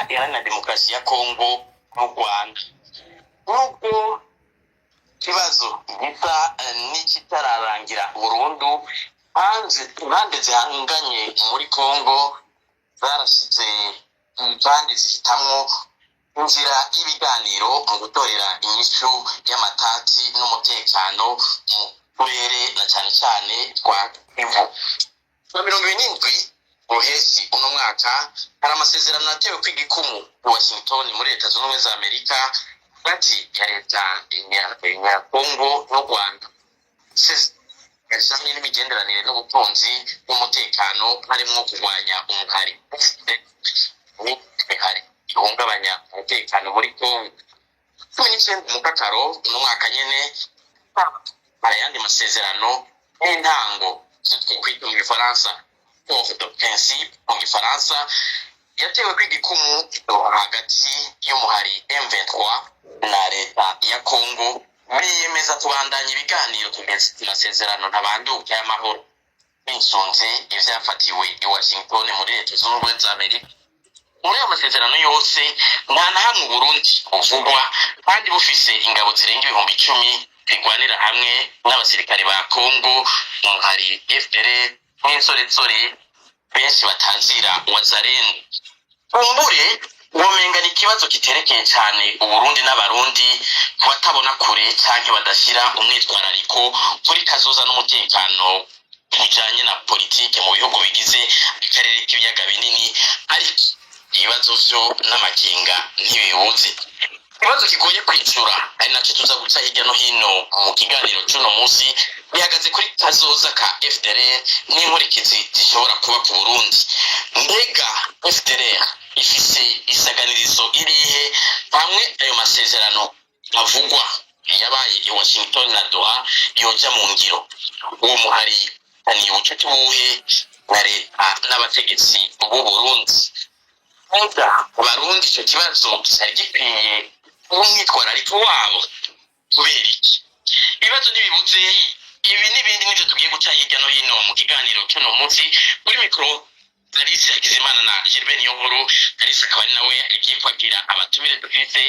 Iharanira Demokarasi ya Kongo n'u Rwanda. Nubwo kibazo gisa n'ikitararangira burundu, impande zihanganye muri Kongo zarashize impande zihitamwo inzira y'ibiganiro mu gutorera inyishu y'amatati n'umutekano mu turere na cyane cyane twa Kivu. Mu 2007 Ruhesi uno mwaka hari amasezerano yatewe kw'igikumu i Washington muri Leta Zunze Ubumwe za Amerika hagati ya leta ya Kongo n'u Rwanda. Yajanye n'imigenderanire n'ubutunzi n'umutekano harimo kurwanya umuhari ihungabanya umutekano muri Kongo. 19 mu Kakaro uno mwaka nyene hari ayandi masezerano y'intango kwita mu Gifaransa de principe mu Gifaransa yatewe kw'igikumu hagati y'umuhari M23 na leta ya Kongo biyemeza kubandanya ibiganiro kugeza amasezerano ntabanduka y'amahoro bisunze ivyafatiwe i Washington muri Leta Zunze Ubumwe za Amerika. Muri ayo masezerano yose nta na hamwe Burundi buvugwa kandi bufise ingabo zirenga 10,000 zigwanira hamwe n'abasirikare ba Kongo umuhari FDLR n'insorensore benshi batazira Wazalendo. Kumbure womenga ni ikibazo kiterekeye cyane Uburundi n'Abarundi batabona kure cyangwa badashira umwitwarariko kuri kazoza n'umutekano bijanye na politike mu bihugu bigize akarere k'ibiyaga binini, ariko ibibazo vyo n'amakinga ntibibuze. Ikibazo kigoye kwicura ari nacyo tuza guca hirya no hino mu kiganiro cy'uno munsi, bihagaze kuri kazoza ka FDLR n'inkurikizi zishobora kuba ku Burundi. Mbega FDLR ifise isaganirizo irihe hamwe ayo masezerano avugwa yabaye i Washington na Doha yoja mu ngiro? Uwo muhari ni ubucuti buhe na leta n'abategetsi b'u Burundi? Mbega Abarundi icyo kibazo cyari gikwiye umwitwarariko wabo kubera iki? Ibibazo ntibibuze, ibi n'ibindi nivyo tugiye guca hirya no hino mu kiganiro cy'uno munsi. Kuri mikro Alice Hakizimana na Gilbert Niyonkuru. Alice akaba ari nawe agiye kwagira abatumire dufite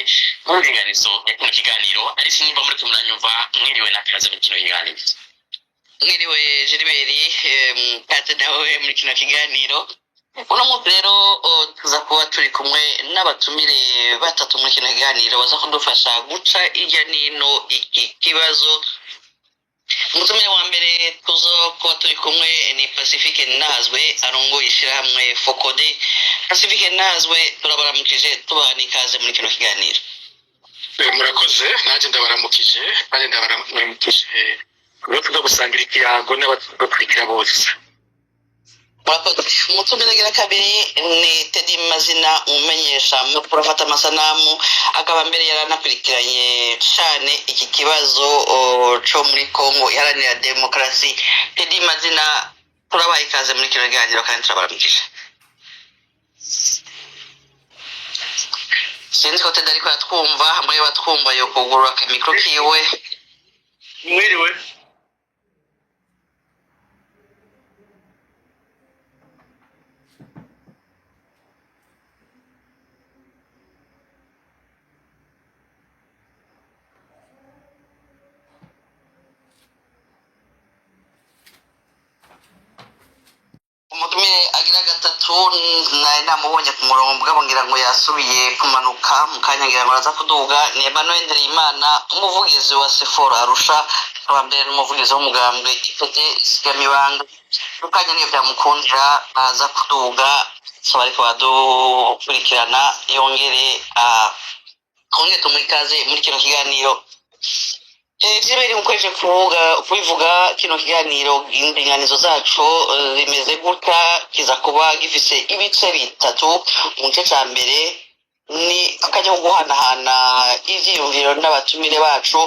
mu nganizo ya kino kiganiro. Alice, niba muri kumuranyumva, mwiriwe na kaze mu kino kiganiro. Mwiriwe Gilbert, kaze nawe muri kino kiganiro. Uno munsi rero tuza kuba turi kumwe n'abatumire batatu muri kino kiganiro baza kudufasha guca hirya nino iki kibazo. Umutumire wa mbere tuzo kuba turi kumwe ni Pacifique Nazwe arongoye ishyirahamwe Focode. Pacifique Nazwe, turabaramukije tubaha n'ikaze muri kino kiganiro. Murakoze, nanjye ndabaramukije kandi ndabaramukije kuba tuza gusangira ikiyago n'abakurikira bose. Umutumire gira kabiri ni Teddy Mazina, umumenyesha mukuru afata amasanamu, akaba mbere yaranakurikiranye cyane iki kibazo cyo muri Kongo Iharanira Demokarasi. Teddy Mazina, turabaha ikaze muri kino kiganiro kandi turabaramukije. Sinzi ko Teddy ariko yatwumva, muri batwumva yo kugurura mikro kiwe. Mwiriwe. Umutumire agira gatatu nari namubonye ku murongo bwabo ngira ngo yasubiye kumanuka mu kanya ngira ngo araza kuduga. Ni Emmanuel Nderimana, umuvugizi wa Sephora Arusha, akaba mbere n'umuvugizi w'umugambwe Ifete Sigamibanga. Mukanya niyo byamukundira aza kuduga, saba ariko badukurikirana yongere tumuha ikaze muri kino kiganiro. Jiberi mukoreshe kubivuga kino kiganiro, indinganizo zacu zimeze gutya, kiza kuba gifise ibice bitatu. Mu gice cya mbere ni akajya guhanahana ivyiyumviro n'abatumire bacu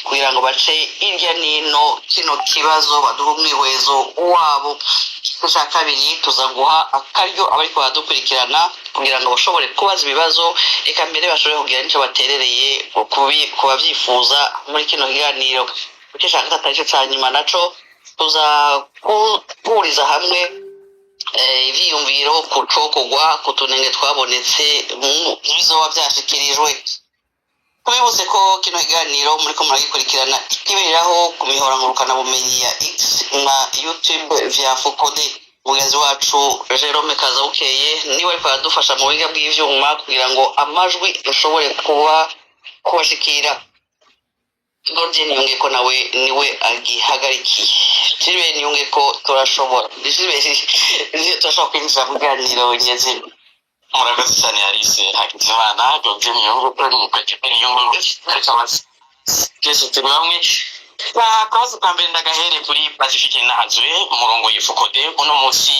kugira ngo bace hirya nino kino kibazo, baduha umwihwezo wabo. Igice cya kabiri tuza guha akaryo abariko baradukurikirana kugira ngo bashobore kubaza ibibazo, reka mbere bashobore kugira n'icyo baterereye kubavyifuza muri kino kiganiro. Igice cya gatatu aricyo cya nyuma naco tuza guhuriza hamwe ivyiyumviro kucokogwa kutunenge twabonetse bizoba vyashikirijwe kubibutse ko kino kiganiro muriko muragikurikirana ikiberaho ku mihora ngurukana bumenyi ya X na YouTube vya Focode. Mugenzi wacu Jerome Kazabukeye niwe ariko aradufasha mu biga bw'ivyuma kugira ngo amajwi ashobore kubashikira. Gordien Niyonge ko nawe niwe agihagarikiye. Tiriwe Niyonge ko turashobora kwinjira mu kiganiro nyezina. Murakoze cyane Alice Hakizimana Gordien Niyonge ko ari mu kakipe Niyonge kese tubamwe akabazo ka mbere ndagahere kuri Pacifique Nahazwe umurongo y'Focode uno munsi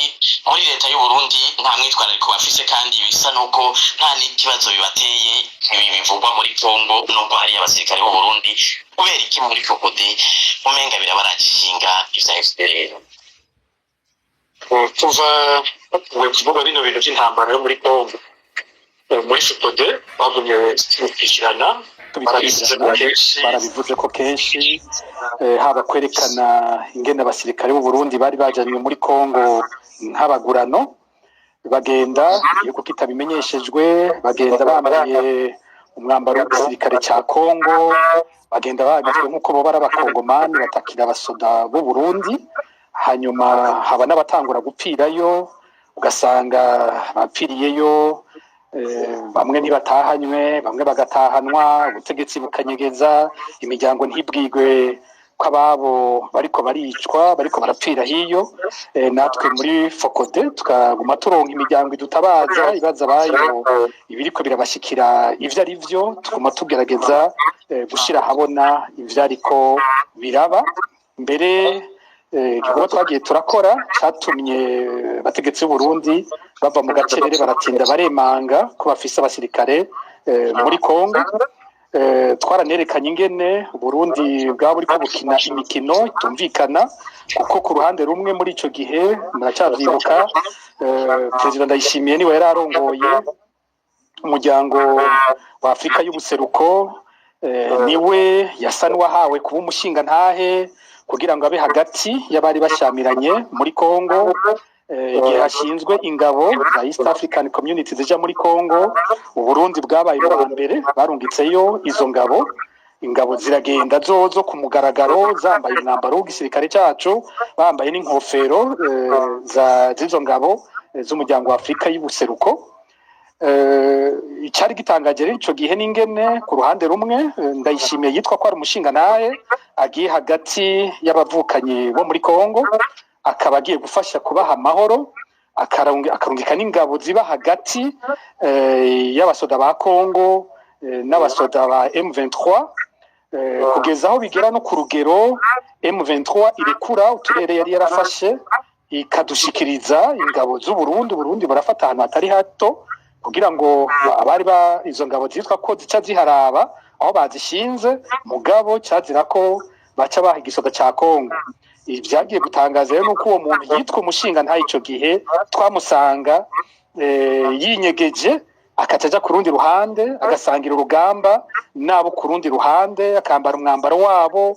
muri leta y'u Burundi nta mwitwarariko bafise kandi bisa nuko nta n'ikibazo bibateye ibi bivugwa muri Congo nubwo hari abasirikare b'u Burundi kubera iki muri Focode umenga birabaragishinga ivya FDLR kuva kuvuga bino bintu by'intambara yo muri Congo muri Focode bagumye kwishyirana barabivuze ko kenshi haba kwerekana ingene abasirikare b'u Burundi bari bajanywe muri Congo nk'abagurano bagenda yuko kitabimenyeshejwe bagenda bambaye umwambaro w'igisirikare ca Congo bagenda bagizwe nk'uko bo barabakongomani batakira abasoda b'u Burundi hanyuma haba n'abatangura gupfirayo ugasanga bapfiriyeyo bamwe ntibatahanywe bamwe bagatahanwa ubutegetsi bukanyegeza imiryango ntibwigwe ko ababo bariko baricwa bariko barapfira hiyo natwe muri Focode tukaguma turonka imiryango idutabaza ibaza bayo ibiriko birabashikira ivyo ari vyo tukuma tugerageza gushira habona ivyo ariko biraba mbere igikorwa twagiye turakora catumye abategetsi b'u Burundi bava mu gacerere baratinda baremanga ko bafise abasirikare muri Congo twaranerekanye ingene Burundi bwaba buriko bukina imikino itumvikana kuko ku ruhande rumwe muri ico gihe muracavyibuka President Ndayishimiye niwe yari arongoye umuryango wa Afrika y'ubuseruko niwe yasa n'uwahawe kuba umushinga ntahe kugira ngo abe hagati y'abari bashamiranye muri Congo igihe hashinzwe ingabo za East African Community zija muri Congo u Burundi bwabaye bwa mbere barungitseyo izo ingabo ziragenda zozo ku mugaragaro zambaye umwambaro w'igisirikare cyacu bambaye n'inkofero z'izo ngabo z'umuryango wa Afrika y'ubuseruko icyari gitangaje rero ico gihe n'ingene ku ruhande rumwe Ndayishimiye yitwa ko ari umushinga naye agiye hagati y'abavukanye bo muri Congo akaba agiye gufasha kubaha amahoro akarungika n'ingabo ziba hagati y'abasoda ba Congo n'abasoda ba M23 kugeza aho bigera no ku rugero M23 irekura uturere yari yarafashe ikadushikiriza ingabo z'u Burundi barafata ahantu hatari hato kugira ngo abari izo ngabo zitwa ko zica ziharaba aho bazishinze mugabo cyazira ko baca baha igisoda ca Congo ibyagiye gutangaza rero nuko uwo muntu yitwa umushinga nta ico gihe twamusanga yinyegeje akacaja ku rundi ruhande agasangira urugamba nabo ku rundi ruhande akambara umwambaro wabo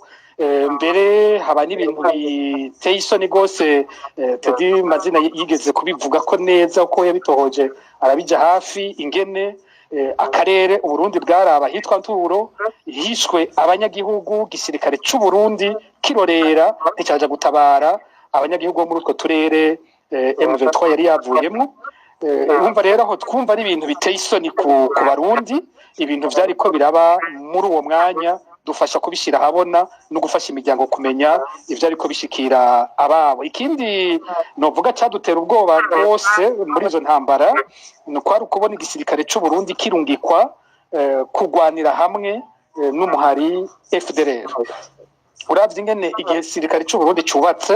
mbere haba n'ibintu biteye isoni rwose Teddy Mazina yigeze kubivuga ko neza uko yabitohoje arabija hafi ingene akarere Uburundi bwaraba hitwa Nturo hishwe abanyagihugu gisirikare c'u Burundi kirorera nticaja gutabara abanyagihugu bo muri utwo turere M23 yari yavuyemo umva rero aho twumva ari ibintu biteye isoni ku Barundi ibintu vyariko biraba muri uwo mwanya dufasha kubishira habona no gufasha imiryango kumenya ivyo ariko bishikira ababo ikindi novuga cyadutera ubwoba rwose muri izo ntambara no kwari ukubona igisirikare c'u Burundi kirungikwa kugwanira hamwe n'umuhari FDLR uravye ingene igisirikare c'u Burundi cubatse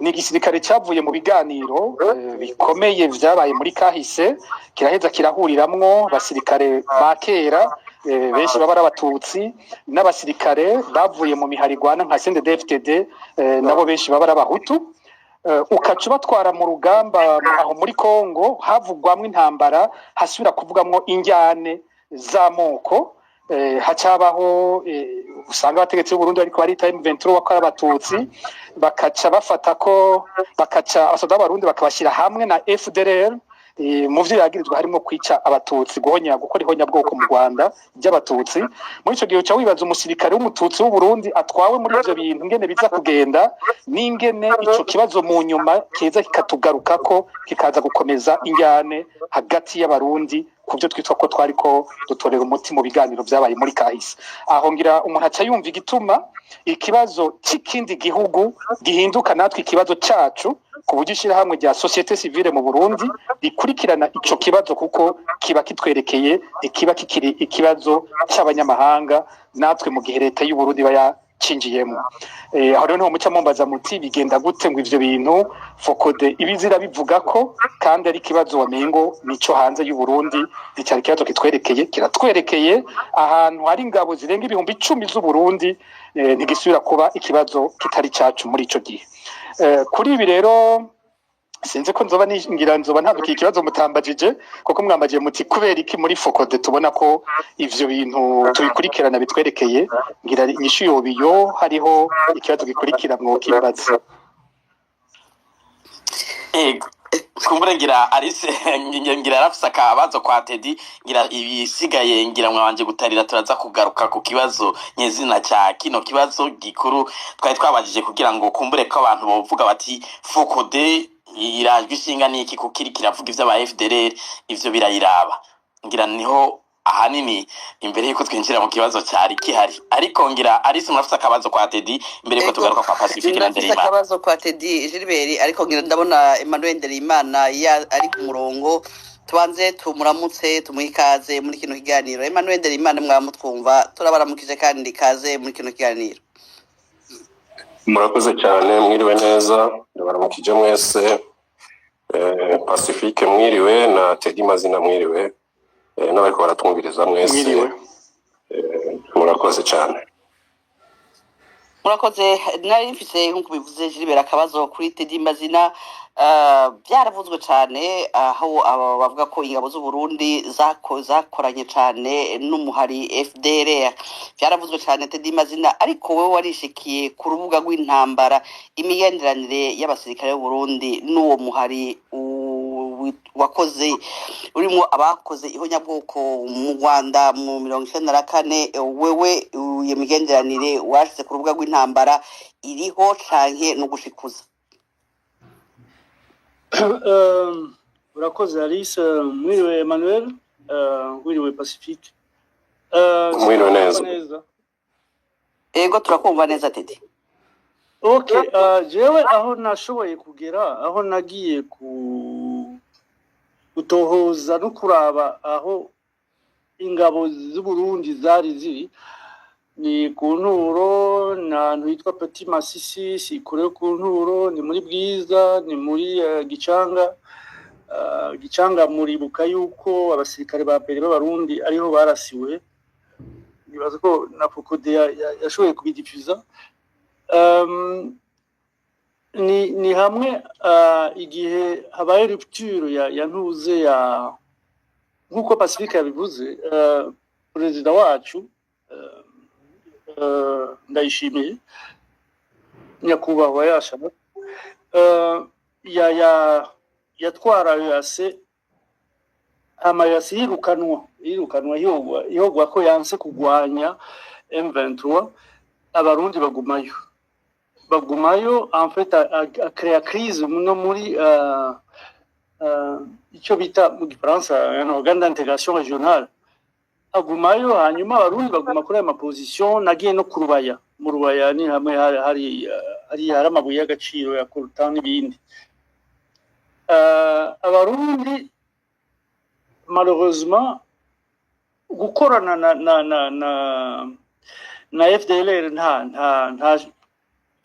ni igisirikare cyavuye mu biganiro bikomeye vyabaye muri kahise kiraheza kirahuriramwo basirikare ba kera benshi baba abatutsi n'abasirikare bavuye mu miharigwana nka CNDD-FDD nabo benshi baba abahutu ukaca batwara mu rugamba aho muri Congo havugwamwo intambara hasubira kuvugamwo injyane z'amoko hacabaho usanga abategetsi b'u Burundi ariko barita M23 wakora abatutsi bakaca bafata ko bakaca abasoda b'abarundi bakabashyira hamwe na FDLR mu vyo yagirizwa harimo kwica abatutsi gukora ihonyabwoko mu Rwanda by'abatutsi muri ico gihe cya wibaza umusirikare w'umututsi w'u Burundi atwawe muri ivyo bintu ngene biza kugenda n'ingene ico kibazo mu nyuma keza kikatugaruka ko kikaza gukomeza injyane hagati y'abarundi kubyo twitwa ko twariko dutorera umuti mu biganiro byabaye muri kahise aho ngira umuntu aca yumva igituma ikibazo c'ikindi gihugu gihinduka natwe ikibazo cacu ku buryo ishyirahamwe rya societe civile mu Burundi rikurikirana ico kibazo kuko kiba kitwerekeye ikiba kikiri ikibazo c'abanyamahanga natwe mu gihe leta y'u Burundi cinjiyemo aho rero nko muca mumbaza muti bigenda gute ngo ivyo bintu fokode ibizira bivuga ko kandi ari kibazo wamengo nico hanze y'u Burundi nicari kibazo kitwerekeye kiratwerekeye ahantu hari ingabo zirenga ibihumbi 10 z'u Burundi ntigisubira kuba ikibazo kitari cacu muri ico gihe kuri ibi rero sinzi ko nzoba ntadukiye ikibazo mutambajije kuko mwambaje muti kubera iki muri fokode tubona ko ivyo bintu tubikurikirana bitwerekeye ngira inyishu yobiyo hariho ikibazo gikurikira mwokibaza kumbure ngira Alice ngira arafisa akabazo kwa Teddy ngira ibisigaye ngira mwabanje gutarira turaza kugaruka ku kibazo nyezina cya kino kibazo gikuru twari twabajije kugira ngo kumbure ko abantu bovuga bati fokode irajwe ishinga niki kukiri kiravuga ivy'aba FDLR ivyo birayiraba ngira niho ahanini imbere yuko twinjira mu kibazo cyari kihari ariko ngira Alice murafite akabazo kwa Teddy imbere yuko tugaruka kwa Pacifique na Nderimana akabazo kwa Teddy Gilbert ariko ngira ndabona Emmanuel Nderimana ari ku murongo tubanze tumuramutse tumuhikaze muri kino kiganiro Emmanuel Nderimana mwamutwumva turabaramukije kandi kaze muri kino kiganiro murakoze cyane mwiriwe neza ndabaramukije mwese Pacifique mwiriwe na Teddy Mazina mwiriwe n'abariko baratwumviriza mwese murakoze cyane murakoze nari mfise nkuko bivuze Gilbert akabazo kuri Teddy Mazina byaravuzwe cyane aho bavuga ko ingabo z'u Burundi zakoranye cyane n'umuhari FDLR byaravuzwe cyane Teddy Mazina ariko wewe warishikiye ku rubuga rw'intambara imigenderanire y'abasirikare b'u Burundi n'uwo muhari wakoze urimo abakoze ihonyabwoko mu Rwanda mu 1994 wewe iyo migenderanire washize ku rubuga rw'intambara iriho canke no gushikuza urakoze Alice mwiriwe Emmanuel mwiriwe Pacifique mwiriwe neza ego turakumva neza Teddy okay jewe aho nashoboye kugera aho nagiye gutohoza no kuraba aho ingabo z'u Burundi zari ziri ni ku nturo n'ahantu hitwa Petit Masisi si kure ku nturo ni muri Bwiza ni muri Gicanga muribuka yuko abasirikare ba mbere b'abarundi ariho barasiwe nibaza ko na Fokode yashoboye kubidifuza ni hamwe igihe habaye rupture ya ntuze ya nkuko Pacifique yabivuze perezida wacu ndayishimiye nyakubahwa yashaka yatwara yase amayasi yirukanwa yogwa ko yanse kugwanya M23 abarundi bagumayo en fait a créer crise no muri icyo bita mu Gifaransa organe d'intégration régionale agumayo hanyuma abarundi baguma kuri ama position nagiye no kurubaya mu rubaya ni hamwe hari amabuye y'agaciro ya coltan n'ibindi abarundi malheureusement gukorana na FDLR nta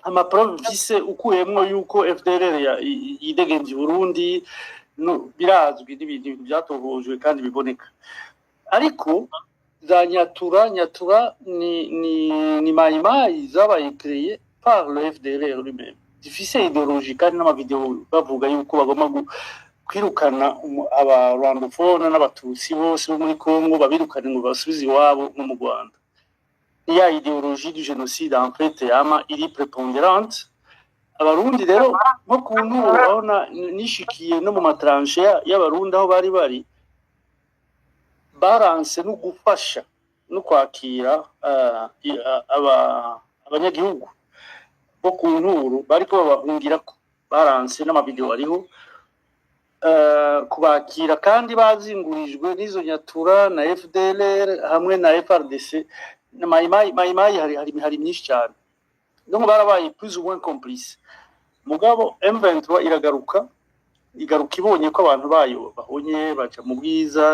amaprove mfise ukuyemwo yuko FDLR yidegenje Burundi birazwi n'ibintu byatohojwe kandi biboneka ariko za nyatura ni mayimayi zabaye créé par le FDLR lui-même difficile idéologie kandi n'amavideo bavuga yuko bagomba kwirukana abarwandofone n'abatutsi bose bo muri Congo babirukane ngo basubize iwabo nko mu Rwanda. Ya idéologie du génocide en fait yama iri prépondérante. Abarundi rero nko kuntu urabona nishikiye no mu matranche y'abarundi aho bari baranse no gufasha no kwakira abanyagihugu bo ku nturo bariko babahungira ko baranse n'amavideo ariho kubakira kandi bazingurijwe n'izo nyatura na FDLR hamwe na FRDC na mayimayi hari myinshi cyane donc barabaye plus ou moins complice. Mugabo M23 igaruka ibonye ko abantu bayo bahonye baca mu bwiza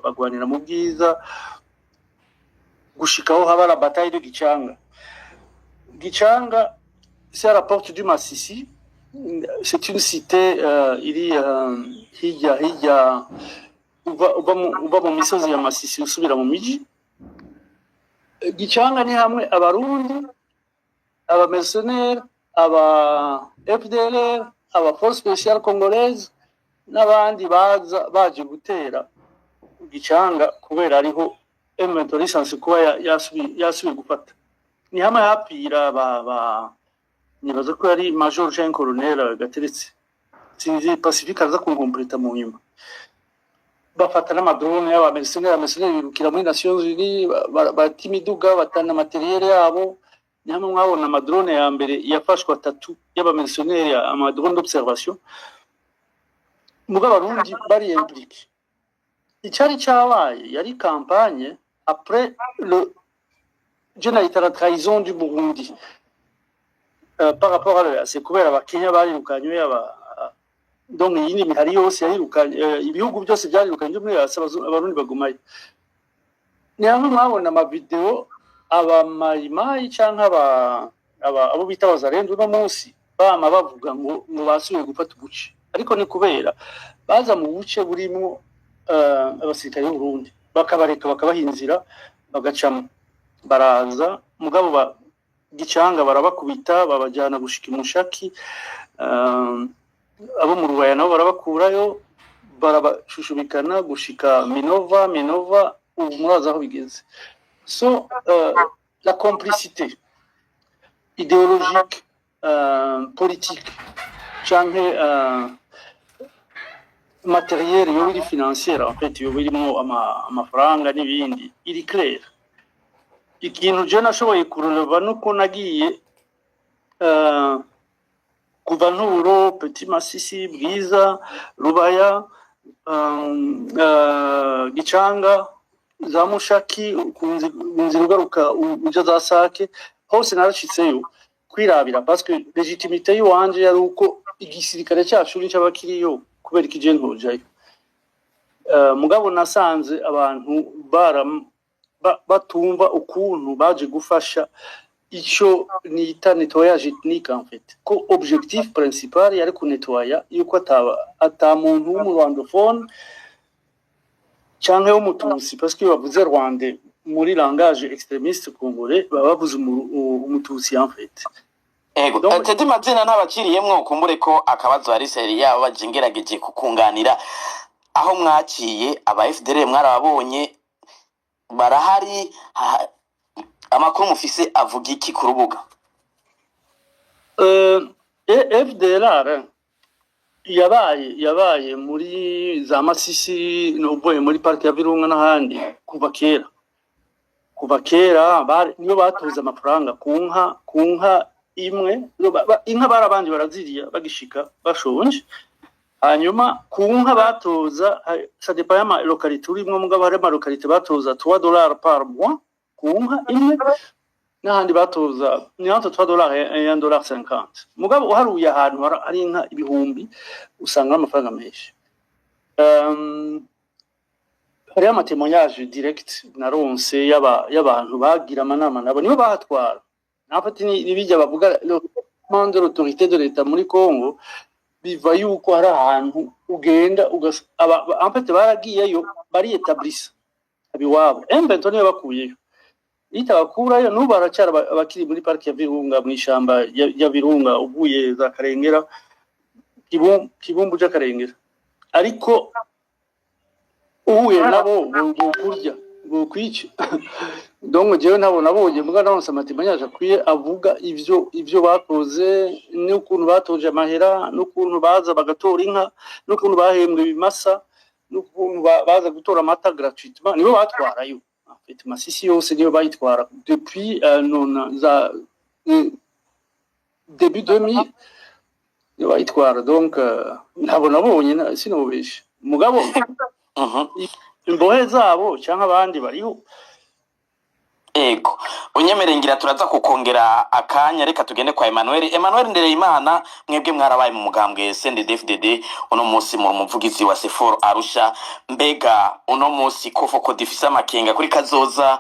bagwanira mu bwiza gushikaho haba la bataille de Gichanga c'est à la porte du Masisi. C'est une cité iri hijya uba mu misozi ya Masisi usubira mu miji. Gichanga ni hamwe abarundi aba mercenaires aba FDLR aba force spéciale congolaise n'abandi baje gutera Gichanga kubera ariho M23 lisansi kuba yasubiye gufata. Ni hamwe hapira nibaza ko yari Major Jean Colonel Gateretse sinzi Pacifique aza kunkompleta mu nyuma bafata n'amadrone y'aba mercenaires birukira muri Nations Unies batimiduga batana materiel yabo. Ni hamwe mwabona amadrone ya mbere yafashwe 3 y'aba mercenaires amadrone d'observation mugabo abarundi bari impliqué. Icyari cyabaye yari campagne après le général la trahison du Burundi. Par rapport à c'est kubera abakenya barirukanywe donc iyi ni mihari yose yarirukanye ibihugu byose byarirukanye muri abarundi bagumaye. Ni hamwe mwabona amavideo abamayimayi cyangwa abo bita bazarendo no munsi bama bavuga ngo basubiye gufata ubuce, ariko ni kubera baza mu buce burimo abasirikare b'u Burundi bakabareka bakabahinzira bagacamo baraza mugabo Gichanga barabakubita babajyana gushika Mushaki. Abo mu Rubaya nabo barabakurayo barabashushubikana gushika Minova umuraza aho bigeze. So la complicité idéologique politique canke matériel yo biri financière en fait yo birimo amafaranga n'ibindi iri clair. Ikintu je nashoboye kureba nuko nagiye kuva Nturo, Petit Masisi, Bwiza, Rubaya, Gichanga, za Mushaki, kunzi rugaruka uja za Sake hose narashitseyo kwirabira parce que légitimité y'uwanje yari uko igisirikare cyacu n'cyabakiriyo kubera ikije ntojayo. Mugabo nasanze abantu batumva ukuntu baje gufasha icyo nita nettoyage ethnique en fait ko objectif principal yari ku nettoya yuko ata muntu w'umurwandophone cyangwa w'umututsi parce que bavuze Rwanda muri langage extrémiste congolais bavuze umututsi en fait. Ego Teddy Mazina ntabakiriyemwo kumbure ko akabazo ari seri yabo bajingerageje kukunganira aho mwaciye aba FDL mwarababonye barahari amakuru mufise avuga iki ku rubuga? FDLR yabaye muri za Masisi n'uboye muri parike ya Virunga n'ahandi kuva kera niyo batoza amafaranga ku nka imwe inka barabanje baraziriya bagishika bashonje. Hanyuma ku nka batoza ça dépend y'ama localité urimo mugabo hari ama localité batoza $3 par mois ku nka imwe n'ahandi batoza ni entre $3 et $1.50. Mugabo uharuye ahantu hari inka ibihumbi usanga amafaranga menshi. Hari ama témoignage direct naronse y'abantu bagira amanama nabo nibo bahatwara. Nafati nibijya bavuga le de l'autorité de l'État muri Congo biva yuko hari ahantu ugenda en fait baragiyeyo bari établisse abiwabo M23 niyo bakuyeyo itabakurayo n'ubu baracyara abakiri muri parike ya Virunga mu ishamba ya Virunga uvuye za Karengera kibumbu cya Karengera ariko uhuye nabo bokurya bokwica donc jewe nabo nabonye mbwa nonse amatimanya akwiye avuga ivyo bakoze n'ukuntu batoje amahera n'ukuntu baza bagatora inka n'ukuntu bahembwe bimasa n'ukuntu baza gutora amata gratuitement nibo batwarayo afite Masisi yose niyo bayitwara depuis za début 2000 niyo bayitwara donc nabo nabonye sinobeshe mugabo imbohe zabo cyangwa abandi bariho. Ego unyemerengera turaza kukongera akanya reka tugende kwa Emmanuel Ndereyimana mwebwe mwarabaye mu mugambwe CNDD-FDD uno munsi mu muvugizi wa Sefor Arusha mbega uno munsi kofoko difisa makenga kuri kazoza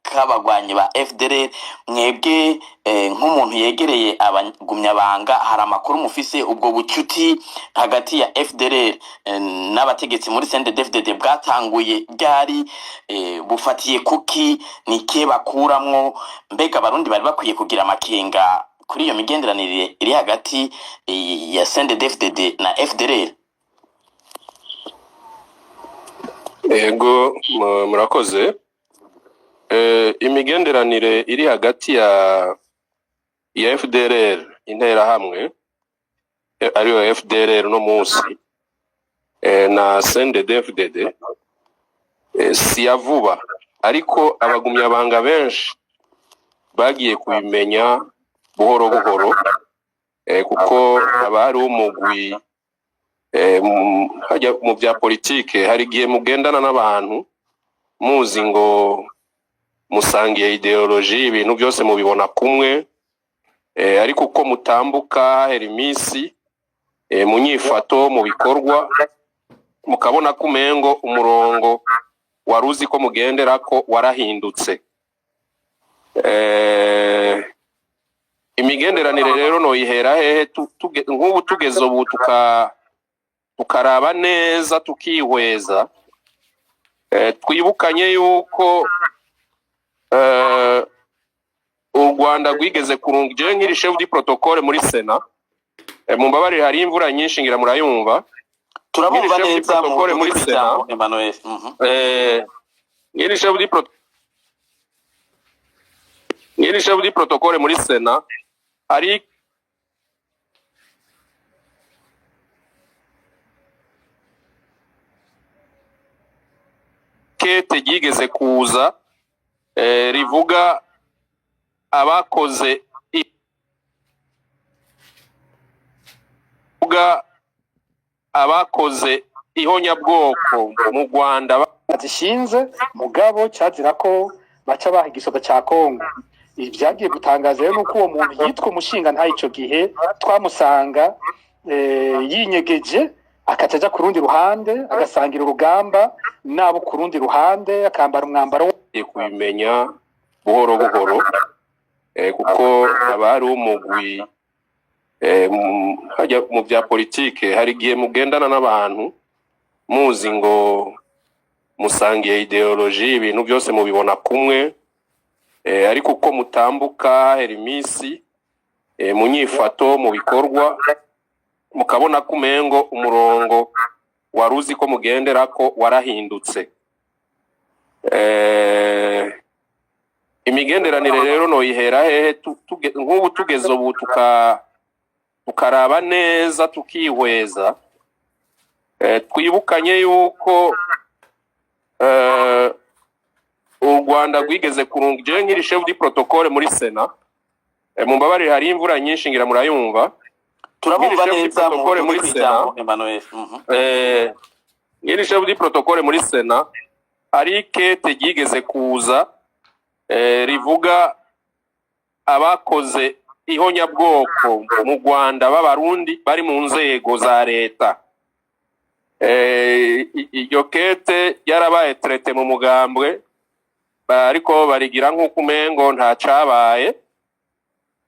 kabagwanyi ba FDLR mwebwe nk'umuntu yegereye abagumyabanga hari amakuru mufise ubwo bucuti hagati ya FDLR n'abategetsi muri CNDD-FDD bwatanguye byari bufatiye kuki nike bakuramwo mbega barundi bari bakwiye kugira amakenga kuri iyo migenderanire iri hagati ya CNDD-FDD na FDLR? Ego murakoze. Imigenderanire iri hagati ya FDLR intera hamwe ariyo FDLR no munsi na CNDD-FDD si yavuba ariko abagumyabanga benshi bagiye kubimenya buhoro buhoro kuko abari umugwi hajya mu bya politike hari gihe mugendana n'abantu muzi ngo musangiye ideology ibintu byose mubibona kumwe ariko uko mutambuka herimisi mu nyifato mu bikorwa mukabona kumengo umurongo waruzi ko mugendera ko warahindutse. Imigenderanire rero no ihera hehe nk'ubu tugeze ubu tukaraba neza tukihweza twibukanye yuko u Rwanda rwigeze kurunga je nk'iri chef du protocole muri Sena mu mbabari hari imvura nyinshi ngira murayumva turabumva neza protocole muri Sena Emmanuel ngiri chef du protocole muri Sena hari kete gigeze kuza rivuga abakoze ihonyabwoko mu Rwanda zishinze mugabo cyazira ko baca baha igisoda cya Kongo. Ibyagiye gutangaza rero nuko uwo muntu yitwa umushinga nta ico gihe twamusanga yinyegeje akacaja ku rundi ruhande agasangira urugamba nabo ku rundi ruhande akambara umwambaro kubimenya buhoro buhoro kuko abari umugwi hajya mu bya politike hari gihe mugendana n'abantu muzi ngo musangiye ideology ibintu byose mubibona kumwe ariko uko mutambuka herimisi mu nyifato mu bikorwa mukabona kumengo umurongo waruzi ko mugendera ko warahindutse. Imigenderanire rero no ihera hehe nk'ubu tugeze ubu tukaraba neza tukihweza twibukanye yuko u Rwanda rwigeze kurunga je nk'iri chef du protocole muri Sena mu mbabari hari imvura nyinshi ngira murayumva turabumva neza muri Sena Emmanuel ngiri chef du protocole muri Sena hari kete gigeze kuza rivuga abakoze ihonyabwoko mu Rwanda b'abarundi bari mu nzego za leta. Iyo kete yarabaye traité mu mugambwe ariko barigira nk'uko umengo nta cabaye.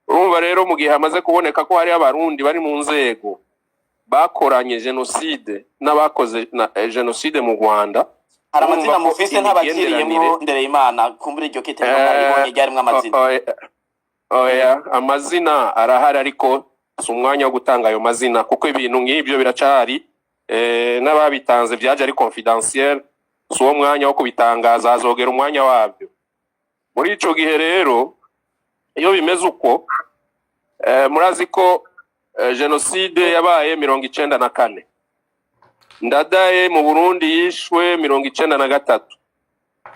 Urumva rero mu gihe hamaze kuboneka ko hari abarundi bari mu nzego bakoranye genocide n'abakoze genocide mu Rwanda hari amazina mufise ntabakiriyemo Ndereyimana kumbura iryo kete n'amaribonye ryarimwe amazina amazina arahari ariko si umwanya wo gutanga ayo mazina kuko ibintu nk'ibyo biracari n'ababitanze byaje ari confidentiel si uwo mwanya wo kubitangaza hazogera umwanya wabyo. Muri ico gihe rero iyo bimeze uko murazi ko genocide yabaye 94, Ndadaye mu Burundi yishwe 93,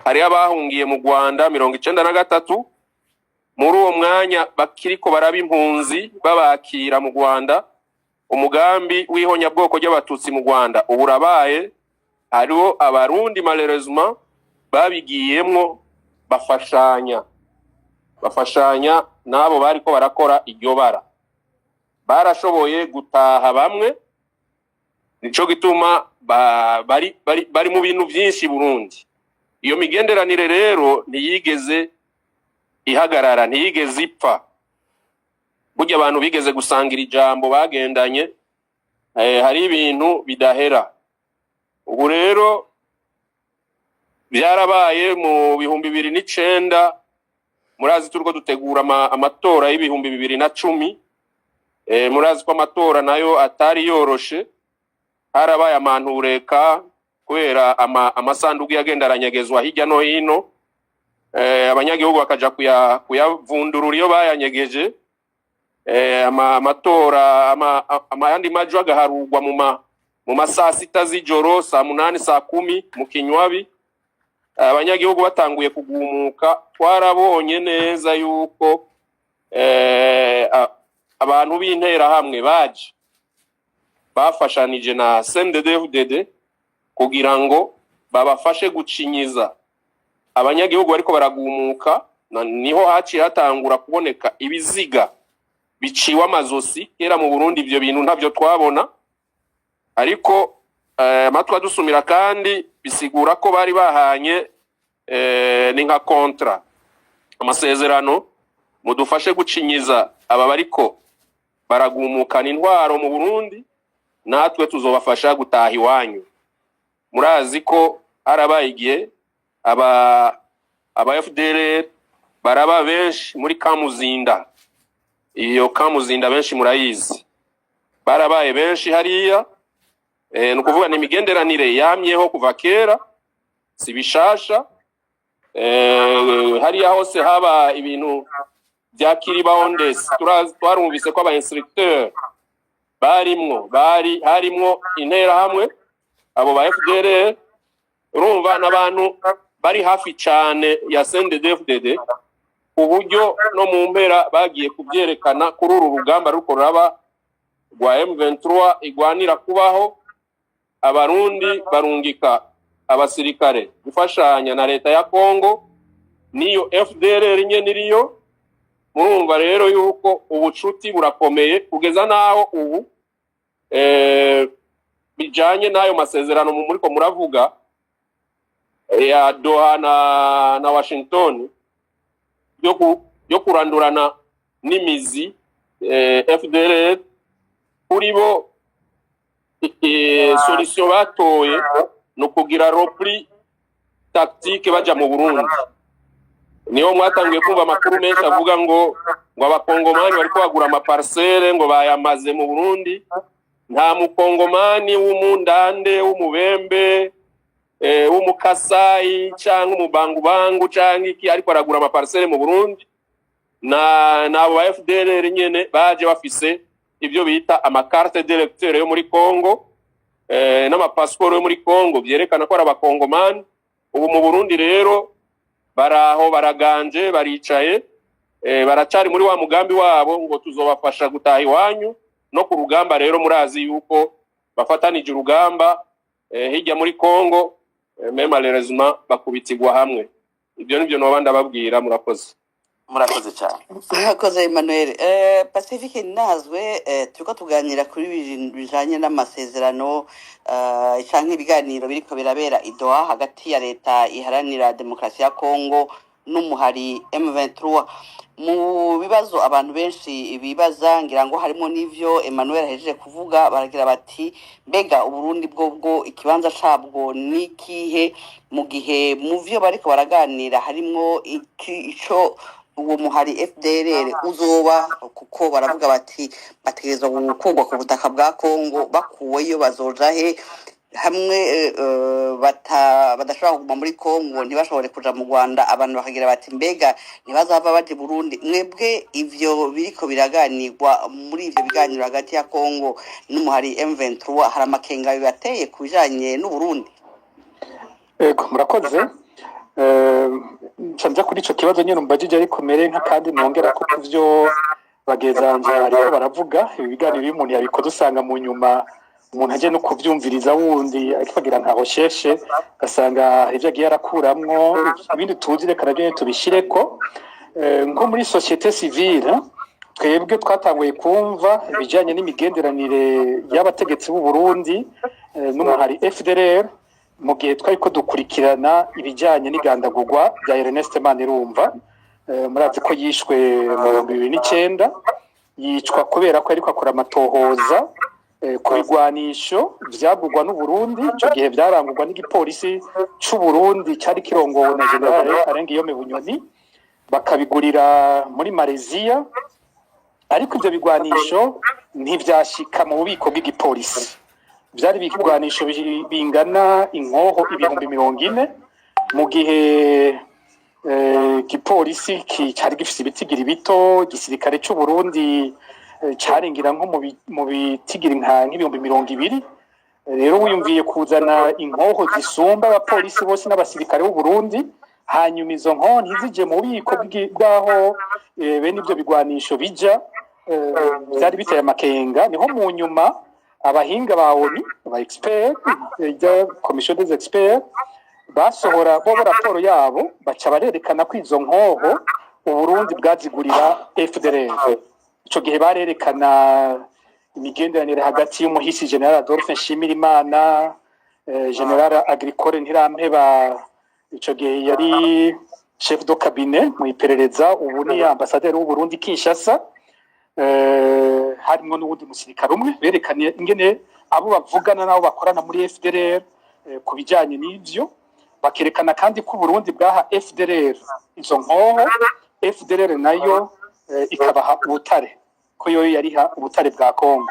hari abahungiye mu Rwanda 93. Muri uwo mwanya bakiriko baraba impunzi babakira mu Rwanda, umugambi w'ihonyabwoko ry'abatutsi mu Rwanda uburabaye, hariho abarundi malheureusement babigiyemwo bafashanya nabo bariko barakora iryo bara, barashoboye gutaha bamwe. Nico gituma bari mu bintu byinshi Burundi. Iyo migenderanire rero ntiyigeze ihagarara, ntiyigeze ipfa. Burya abantu bigeze gusangira ijambo bagendanye, hari ibintu bidahera. Ubu rero byarabaye mu 2009, murazi turiko dutegura amatora y'ibihumbi 2010. Murazi ko amatora nayo atari yoroshe, harabaye amantureka kubera amasanduku yagendaranyegezwa hirya no hino, abanyagihugu bakaja kuyavundurura iyo bayanyegeje. Amatora amayandi majwi agaharugwa mu masaa 6 z'ijoro, saa 8, saa 10 mu kinywabi. Abanyagihugu batanguye kugumuka, twarabonye neza yuko abantu b'intera hamwe baje bafashanije na CNDD-FDD kugira ngo babafashe gucinyiza abanyagihugu bariko baragumuka. Niho haciye hatangura kuboneka ibiziga biciwe amazosi. Kera mu Burundi ivyo bintu ntavyo twabona, ariko amatwa dusumira kandi bisigura ko bari bahanye ni nka kontra, amasezerano, mudufashe gucinyiza aba bariko baragumukana intwaro mu Burundi, natwe tuzobafasha gutaha iwanyu. Murazi ko harabaye igihe aba FDLR baraba benshi muri Kamuzinda. Iyo Kamuzinda benshi murayizi, barabaye benshi hariya. Nukuvuga ni imigenderanire yamyeho kuva kera, si bishasha. Hariya hose haba ibintu bya Kiribahondesi, twarumvise ko aba instructeur harimwo intera hamwe, abo ba FDLR. Urumva n'abantu bari hafi cyane ya CNDD-FDD, uburyo no mu mpera bagiye kubyerekana kuri uru rugamba ruko raba rwa M23 igwanira kubaho. Abarundi barungika abasirikare gufashanya na leta ya Kongo, niyo FDLR nyene iriyo. Murumva rero yuko ubucuti burakomeye kugeza naho ubu bijanye nayo masezerano muriko muravuga ya Doha na Washington yo kurandurana n'imizi FDLR. Kuri bo solution batoye no kugira repli tactique baja mu Burundi. Niyo mwatangiye kumva amakuru menshi avuga ngo abakongomani bariko bagura amaparcelle ngo bayamaze mu Burundi. Nta mukongomani w'umundande, w'umubembe, w'umukasayi cyangwa umubangubangu cyangwa iki ariko aragura amaparcelle mu Burundi. Nabo ba FDLR nyene baje bafise ibyo bita amakarte d'électeur yo muri Kongo, n'amapassport yo muri Kongo byerekana ko ari abakongomani. Ubu mu Burundi rero baraho baraganje, baricaye, baracari muri wa mugambi wabo ngo tuzobafasha gutaha iwanyu. No ku rugamba rero murazi yuko bafatanije urugamba hirya muri Kongo, malheureusement bakubitirwa hamwe. Ibyo nibyo nobanda babwira. Murakoze cyane. Murakoze Emmanuel. Pacifique Nazwe, turiko tuganira kuri bijanye n'amasezerano canke ibiganiro biriko birabera i Doha hagati ya leta iharanira demokrasi ya Kongo n'umuhari M23. Mu bibazo abantu benshi bibaza, ngira ngo harimo n'ivyo Emmanuel ahejeje kuvuga, baragira bati mbega Uburundi bwo ikibanza cabwo nikihe mu gihe mu vyo bariko baraganira harimo ico uwo muhari FDLR uzoba, kuko baravuga bati bategerezwa gukurwa ku butaka bwa Kongo, bakuweyo bazoja he? Hamwe badashobora kuguma muri Kongo ntibashobore kuja mu Rwanda, abantu bakagira bati mbega ntibazava baje Burundi. Mwebwe ivyo biriko biraganirwa muri ivyo biganiro hagati ya Kongo n'umuhari M23, hari amakenga bibateye ku bijanye n'Uburundi? Ego murakoze. Nshanja kuri ico kibazo nyene mbajije, ariko mere nka kandi nongera ko kuvyo bagezanje ariko baravuga ibiganiro iyo umuntu yabikoze usanga mu nyuma umuntu aje no kuvyumviriza wundi akifagira nka recherche gasanga ivyo agiye arakuramwo ibindi tuzi, reka navyo tubishireko. Nko muri societe civile twebwe twatanguye kumva ibijanye n'imigenderanire y'abategetsi b'u Burundi n'umuhari FDLR mu gihe twariko dukurikirana ibijanye n'igandagurwa rya Ernest Manirumva. Murazi ko yishwe mu 2009, yicwa kubera ko ariko akora amatohoza ku bigwanisho vyagurwa n'u Burundi. Ico gihe vyarangurwa n'igipolisi c'u Burundi cari kirongowe na General Arengiyome Bunyoni, bakabigurira muri Malaysia, ariko ivyo bigwanisho ntivyashika mu bubiko bw'igipolisi. Vyari bigwanisho bingana inkoho 40,000 mu gihe igipolisi cari gifise ibitigiri bito, igisirikare c'u Burundi caringira nko mu bitigiri nka 200,000. Rero wiyumviye kuzana inkoho zisumba abapolisi bose n'abasirikare b'u Burundi, hanyuma izo nkoho ntizije mu bubiko bwaho bene ivyo bigwanisho bija, vyari biteye amakenga. Niho mu nyuma abahinga ba ONU, aba expert ya commission des experts, basohora bo raporo yabo baca barerekana ko izo nkoho u Burundi bwazigurira FDLR. Ico gihe barerekana imigenderanire hagati y'umuhisi General Adolphe Nshimirimana, General Agricole Ntirampeba, ico gihe yari chef de cabinet mu iperereza, ubu ni ambassadeur w'u Burundi Kinshasa. Harimo n'ubundi musirikare umwe, berekanye ingene abo bavugana nabo bakorana muri FDLR ku bijanye n'ivyo, bakerekana kandi ko Burundi bwaha FDLR izo nkoho, FDLR nayo ikabaha ubutare, ko yo yariha ubutare bwa Kongo.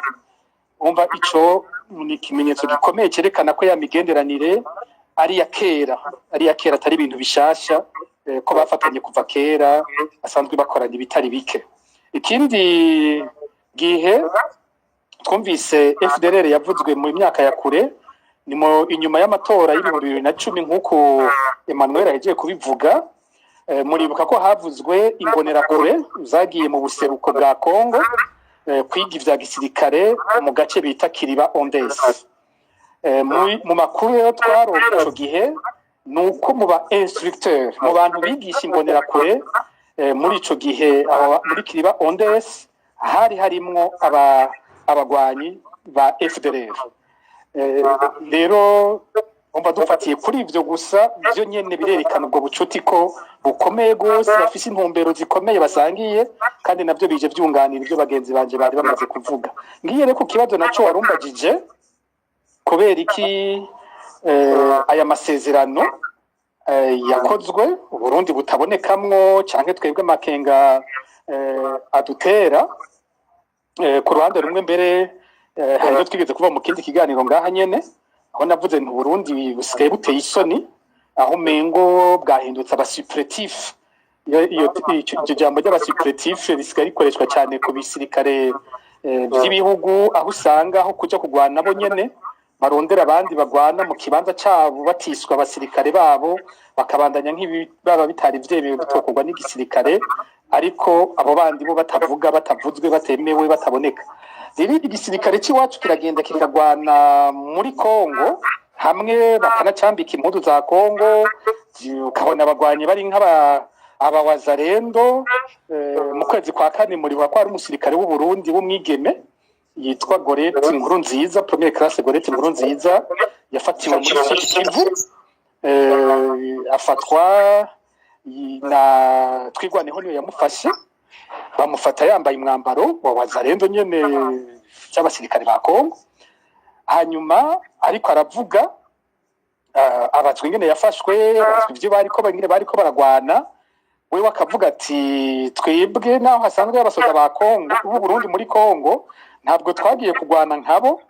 Umva ico ni ikimenyetso gikomeye cyerekana ko ya migenderanire ari ya kera atari ibintu bishasha, ko bafatanye kuva kera, asanzwe bakorana ibitari bike. Ikindi gihe twumvise FDLR yavuzwe mu myaka ya kure, ni inyuma y'amatora y'2010 nk'uko Emmanuel yagiye kubivuga. Muribuka ko havuzwe imbonerakure zagiye mu buseruko bwa Kongo kwiga ivya gisirikare mu gace bita Kiriba Ondes. Mu makuru yo twaronse ico gihe nuko mu ba instructeur, mu bantu bigisha imbonerakure muri ico gihe muri Kiriba Ondes hari harimwo abagwanyi ba FDLR. Rero umva dufatiye kuri ivyo gusa, byo nyene birerekana ubwo bucuti ko bukomeye gose, bafise intumbero zikomeye basangiye, kandi navyo bije vyunganira ivyo bagenzi banje bari bamaze kuvuga. Ngiye rero ku kibazo naco warumbajije, kubera iki aya masezerano yakozwe Burundi butabonekamwo canke twebwe amakenga adutera. Ku ruhande rumwe mbere hariho twigeze kuva mu kindi kiganiro ngaha nyene, aho navuze nti Burundi busigaye buteye isoni, aho mengo bwahindutse abasuppletif. Iyo jambo ry'abasuppletif risigaye rikoreshwa cyane ku bisirikare by'ibihugu, aho usanga aho kuja kugwana nabo nyene barondera abandi bagwana mu kibanza cabo, batiswa abasirikare babo, bakabandanya nk'ibaba bitari vyemewe gutokorwa n'igisirikare, ariko abo bandi bo batavuga, batavuzwe, batemewe, bataboneka. Rero igisirikare c'iwacu kiragenda kikagwana muri Kongo, hamwe bakanacambika impudu za Kongo, ukabona abagwanyi bari abawazarendo. Mu kwezi kwa kane muri ko ari umusirikare w'u Burundi w'umwigeme yitwa Gorete Nkurunziza, première classe Gorete Nkurunziza, yafatiwe muri Sud Kivu, afatwa na Twigwaneho niyo yamufashe, bamufata yambaye umwambaro wa wazarendo nyene cy'abasirikare ba Kongo. Hanyuma ariko aravuga abazwe ingene yafashwe, ivyo bariko baragwana, wewe akavuga ati twebwe naho hasanzwe abasoda ba Kongo b'u Burundi muri Kongo ntabwo twagiye kugwana nkabo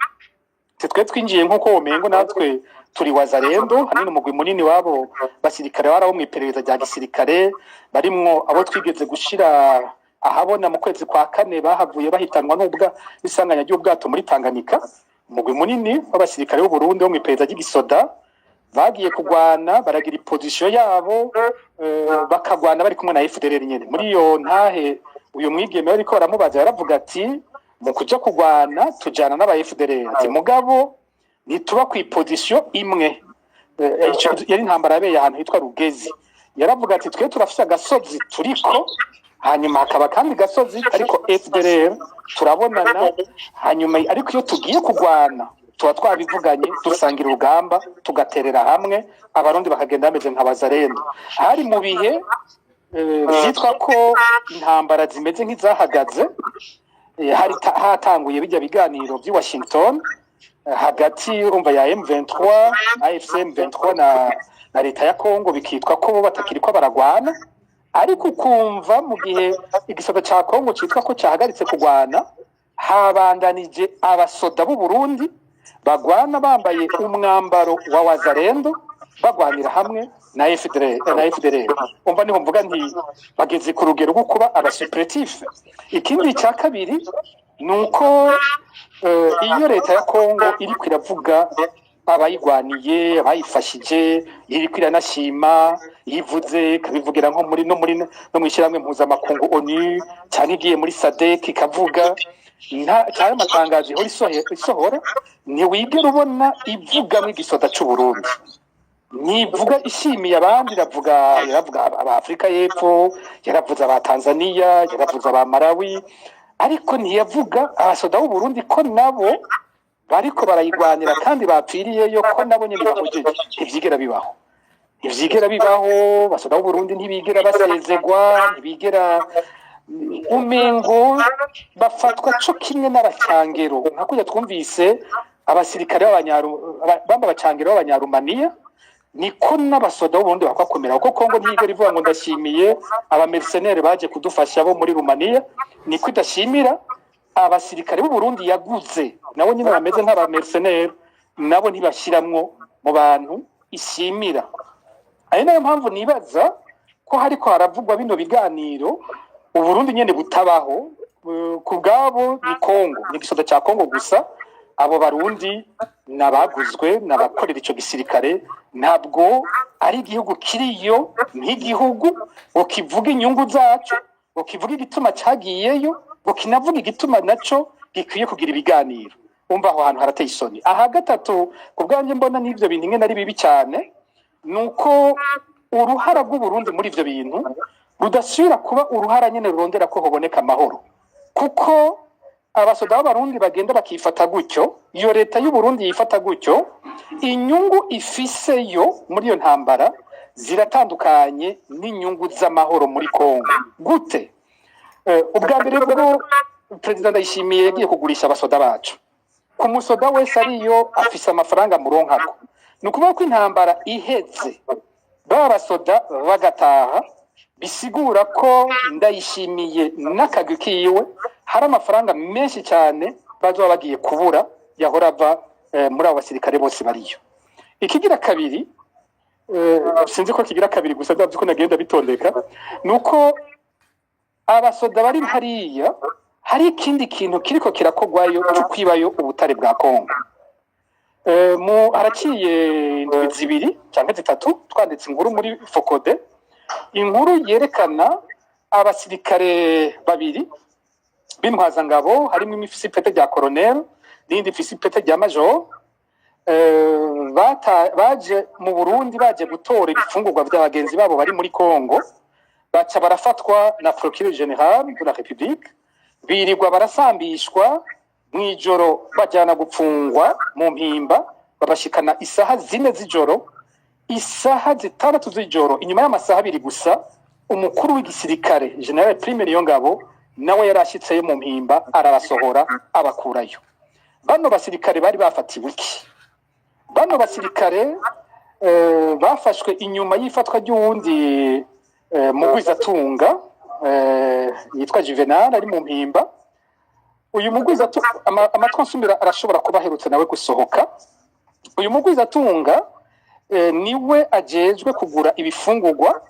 twe twinjiye nk'uko womengo natwe turi wazarendo hanini umugwi munini wabo basirikare barabo mu iperereza rya gisirikare barimwo abo twigeze gushira ahabona mu kwezi kwa kane bahavuye bahitanwa n'ubwa bisanganya ry'ubwato muri Tanganyika umugwi munini w'abasirikare b'u Burundi wo mu iperereza ry'igisoda bagiye kugwana baragira position yabo bakagwana bari kumwe na FDLR nyene muri iyo ntahe uyu mwigeme ariko baramubaza yaravuga ati mu kuja kugwana tujana n'aba FDLR ati mugabo nituba ku position imwe yari intambara yabereye ahantu hitwa Rugezi yaravuga ati twe turafise agasozi turiko hanyuma hakaba kandi gasozi ariko FDLR turabonana hanyuma ariko iyo tugiye kugwana tuba twabivuganye dusangira urugamba tugaterera hamwe abarundi bakagenda bameze nka bazarendo hari mu bihe byitwa ko intambara zimeze nk'izahagaze hari hatanguye bijya biganiro by'i Washington hagati urumva ya M23 AFC M23 na leta ya Kongo bikitwa ko bo batakiri ko baragwana ariko ukumva mu gihe igisoda ca Kongo citwa ko cyahagaritse kugwana habandanije abasoda b'u Burundi bagwana bambaye umwambaro wa wazarendo bagwanira hamwe na FDLR umva niho mvuga nti bageze ku rugero rwo kuba abasupletif ikindi cya kabiri nuko iyo leta ya Kongo iri kwiravuga abayigwaniye abayifashije iri kwiranashima yivuze kabivugira nko muri no mu ishyirahamwe mpuzamakungu ONU cyane igiye muri SADC ikavuga cyane matangazo isohora ntiwigera ubona ivuga nk'igisoda cy'u Burundi nivuga ishimiye abandi iravuga aba Afrika y'Epfo yaravuze aba Tanzania yaravuze aba Malawi ariko ntiyavuga abasoda b'u Burundi ko nabo bariko barayigwanira kandi bapfiriyeyo ko nabo nyine bahojeje ivyigera bibaho abasoda b'u Burundi ntibigera basezegwa ntibigera umengo bafatwa cyo kimwe n'abacangero nka kujya twumvise abasirikare b'abacangero b'abanyarumaniya niko n'abasoda b'uburundi bakakomera kuko Kongo ntigera ivuga ngo ndashimiye aba mercenaires baje kudufasha bo muri Rumaniya niko idashimira abasirikare b'u Burundi yaguze nabo nyine bameze nk'aba mercenaires nabo ntibashiramwo mu bantu ishimira ari nayo mpamvu nibaza ko hariko haravugwa bino biganiro Uburundi nyene butabaho ku bwabo ni Kongo ni gisoda ca Kongo gusa abo barundi nabaguzwe nabakorera ico gisirikare ntabwo ari igihugu kiriyo nk'igihugu ngo kivuga inyungu zacu ngo kivuga igituma cagiyeyo ngo kinavuga igituma naco gikwiye kugira ibiganiro umva aho hantu harateye isoni aha gatatu ku bwanje mbona n'ivyo bintu ingene ari bibi cyane nuko uruhara rw'Uburundi muri ivyo bintu rudasubira kuba uruhara nyene rurondera ko hoboneka amahoro kuko abasoda b'abarundi bagenda bakifata gutyo iyo leta y'u Burundi yifata gutyo inyungu ifiseyo muri iyo ntambara ziratandukanye n'inyungu z'amahoro muri Kongo gute ubwa mbere bwo President Ndayishimiye yagiye kugurisha abasoda bacu ku musoda wese ariyo afise amafaranga muronkako nukuvuga ko intambara iheze babasoda bagataha bisigura ko Ndayishimiye n'akagwi kiwe hari amafaranga menshi cyane bazoba bagiye kubura yahora ava muri abo basirikare bose bariyo ikigira kabiri sinzi ko kigira kabiri gusa ndavye ko nagenda bitondeka nuko abasoda bari hariya hari ikindi kintu kiriko kirakogwayo cyo kwibayo ubutare bwa Kongo haraciye indwi zibiri cyangwa zitatu twanditse inkuru muri Fokode inkuru yerekana abasirikare babiri b'intwazangabo harimo imifisi pete rya colonel n'indi fisi pete rya major baje mu Burundi baje gutora ibifungurwa by'abagenzi babo bari muri Kongo baca barafatwa na procureur general de la République birirwa barasambishwa mwijoro bajana gupfungwa mu mpimba babashikana isaha 4 z'ijoro isaha 6 z'ijoro inyuma y'amasaha abiri gusa umukuru w'igisirikare General Prime Niyongabo nawe yarashitseyo mu mpimba arabasohora abakurayo bano basirikare bari bafatiwe iki bano basirikare bafashwe inyuma y'ifatwa ry'uwundi mugwizatunga yitwa Juvenal ari mu mpimba. Uyu mugwizatunga amatwi nsumira arashobora kuba aherutse nawe gusohoka. Uyu mugwizatunga niwe ajejwe kugura ibifungurwa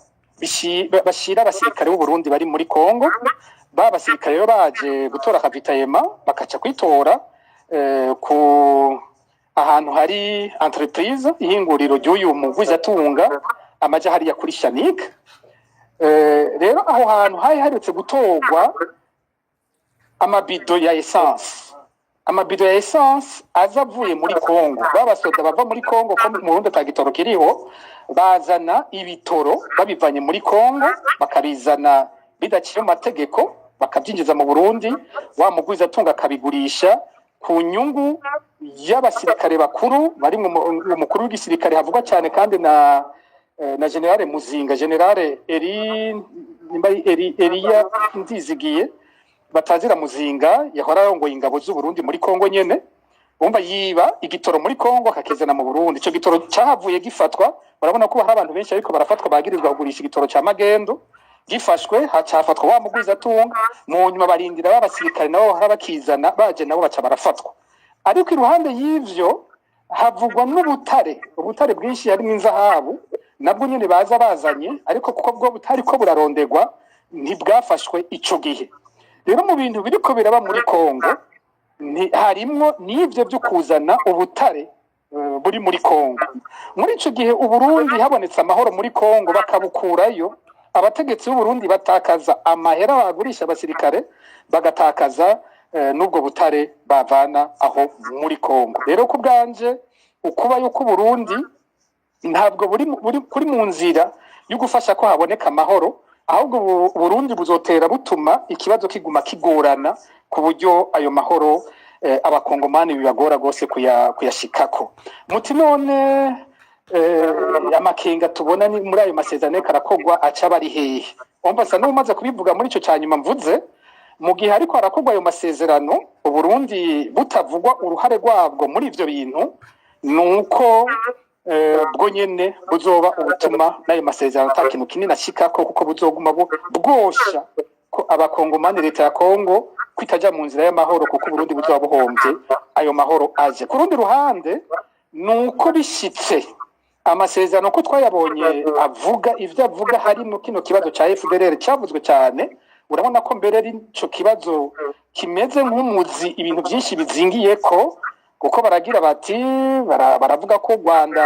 bashira abasirikare b'u Burundi bari muri Kongo. Ba basirikare rero baje gutora kavitayema bakaca kwitora ku ahantu hari entreprise ihinguriro ry'uyu mugwizatunga amaja hariya kuri Shanik. Rero aho hantu hari haretse gutorwa amabido ya essence. Amabido ya essence azavuye muri Kongo. Babasoda bava muri Kongo ko mu Burundi atagitoro kiriho, bazana ibitoro babivanye muri Kongo bakabizana bidaciye mu mategeko bakabyinjiza mu Burundi, wa mugwizatunga akabigurisha ku nyungu y'abasirikare bakuru bari mu mukuru w'igisirikare havugwa cyane kandi na General Muzinga, General Elia Ndizigiye batazira Muzinga yahora arongoye ingabo z'u Burundi muri Kongo nyene. Umva yiba igitoro muri Kongo akakizana mu Burundi. Ico gitoro cyahavuye gifatwa, barabona ko hari abantu benshi ariko barafatwa bagirizwa kugurisha igitoro cya magendo. Gifashwe hacafatwa wa mugwizatunga, mu nyuma barindira b'abasirikare nabo harabakizana baje nabo baca barafatwa. Ariko iruhande y'ivyo havugwa n'ubutare, ubutare bwinshi harimo inzahabu nabwo nyene baza bazanye, ariko kuko bwo butari ko burarondegwa ntibwafashwe ico gihe. Rero mu bintu biriko biraba muri Kongo harimwo n'ivyo byo kuzana ubutare buri muri Kongo. Muri ico gihe u Burundi habonetse amahoro muri Kongo bakabukurayo, abategetsi b'u Burundi batakaza amahera bagurisha abasirikare, bagatakaza n'ubwo butare bavana aho muri Kongo. Rero ku bwanje ukuba yuko Burundi ntabwo buri kuri mu nzira yo gufasha ko haboneka amahoro, ahubwo Burundi buzotera butuma ikibazo kiguma kigorana ku buryo ayo mahoro abakongomani bibagora gose kuyashikako. Muti none amakenga tubona ni muri ayo masezerano karakogwa aca bari hehe? Ombasa n'umaze kubivuga muri ico cyanyuma mvuze, mu gihe ariko harakogwa ayo masezerano u Burundi butavugwa uruhare rwabwo muri ivyo bintu, nuko bwo nyene buzoba ubutuma n'ayo masezerano atakintu kinini ashikako, kuko buzoguma bwosha ko abakongomani leta ya Kongo kwitaja mu nzira y'amahoro, kuko Burundi buzoba buhombye ayo mahoro aje. Ku rundi ruhande nuko bishitse amasezerano ko twayabonye avuga ivyo avuga harimo kino kibazo ca FDLR cyavuzwe cyane. Urabona ko mbere ari ico kibazo kimeze nk'umuzi ibintu byinshi bizingiye ko, kuko baragira bati baravuga ko Rwanda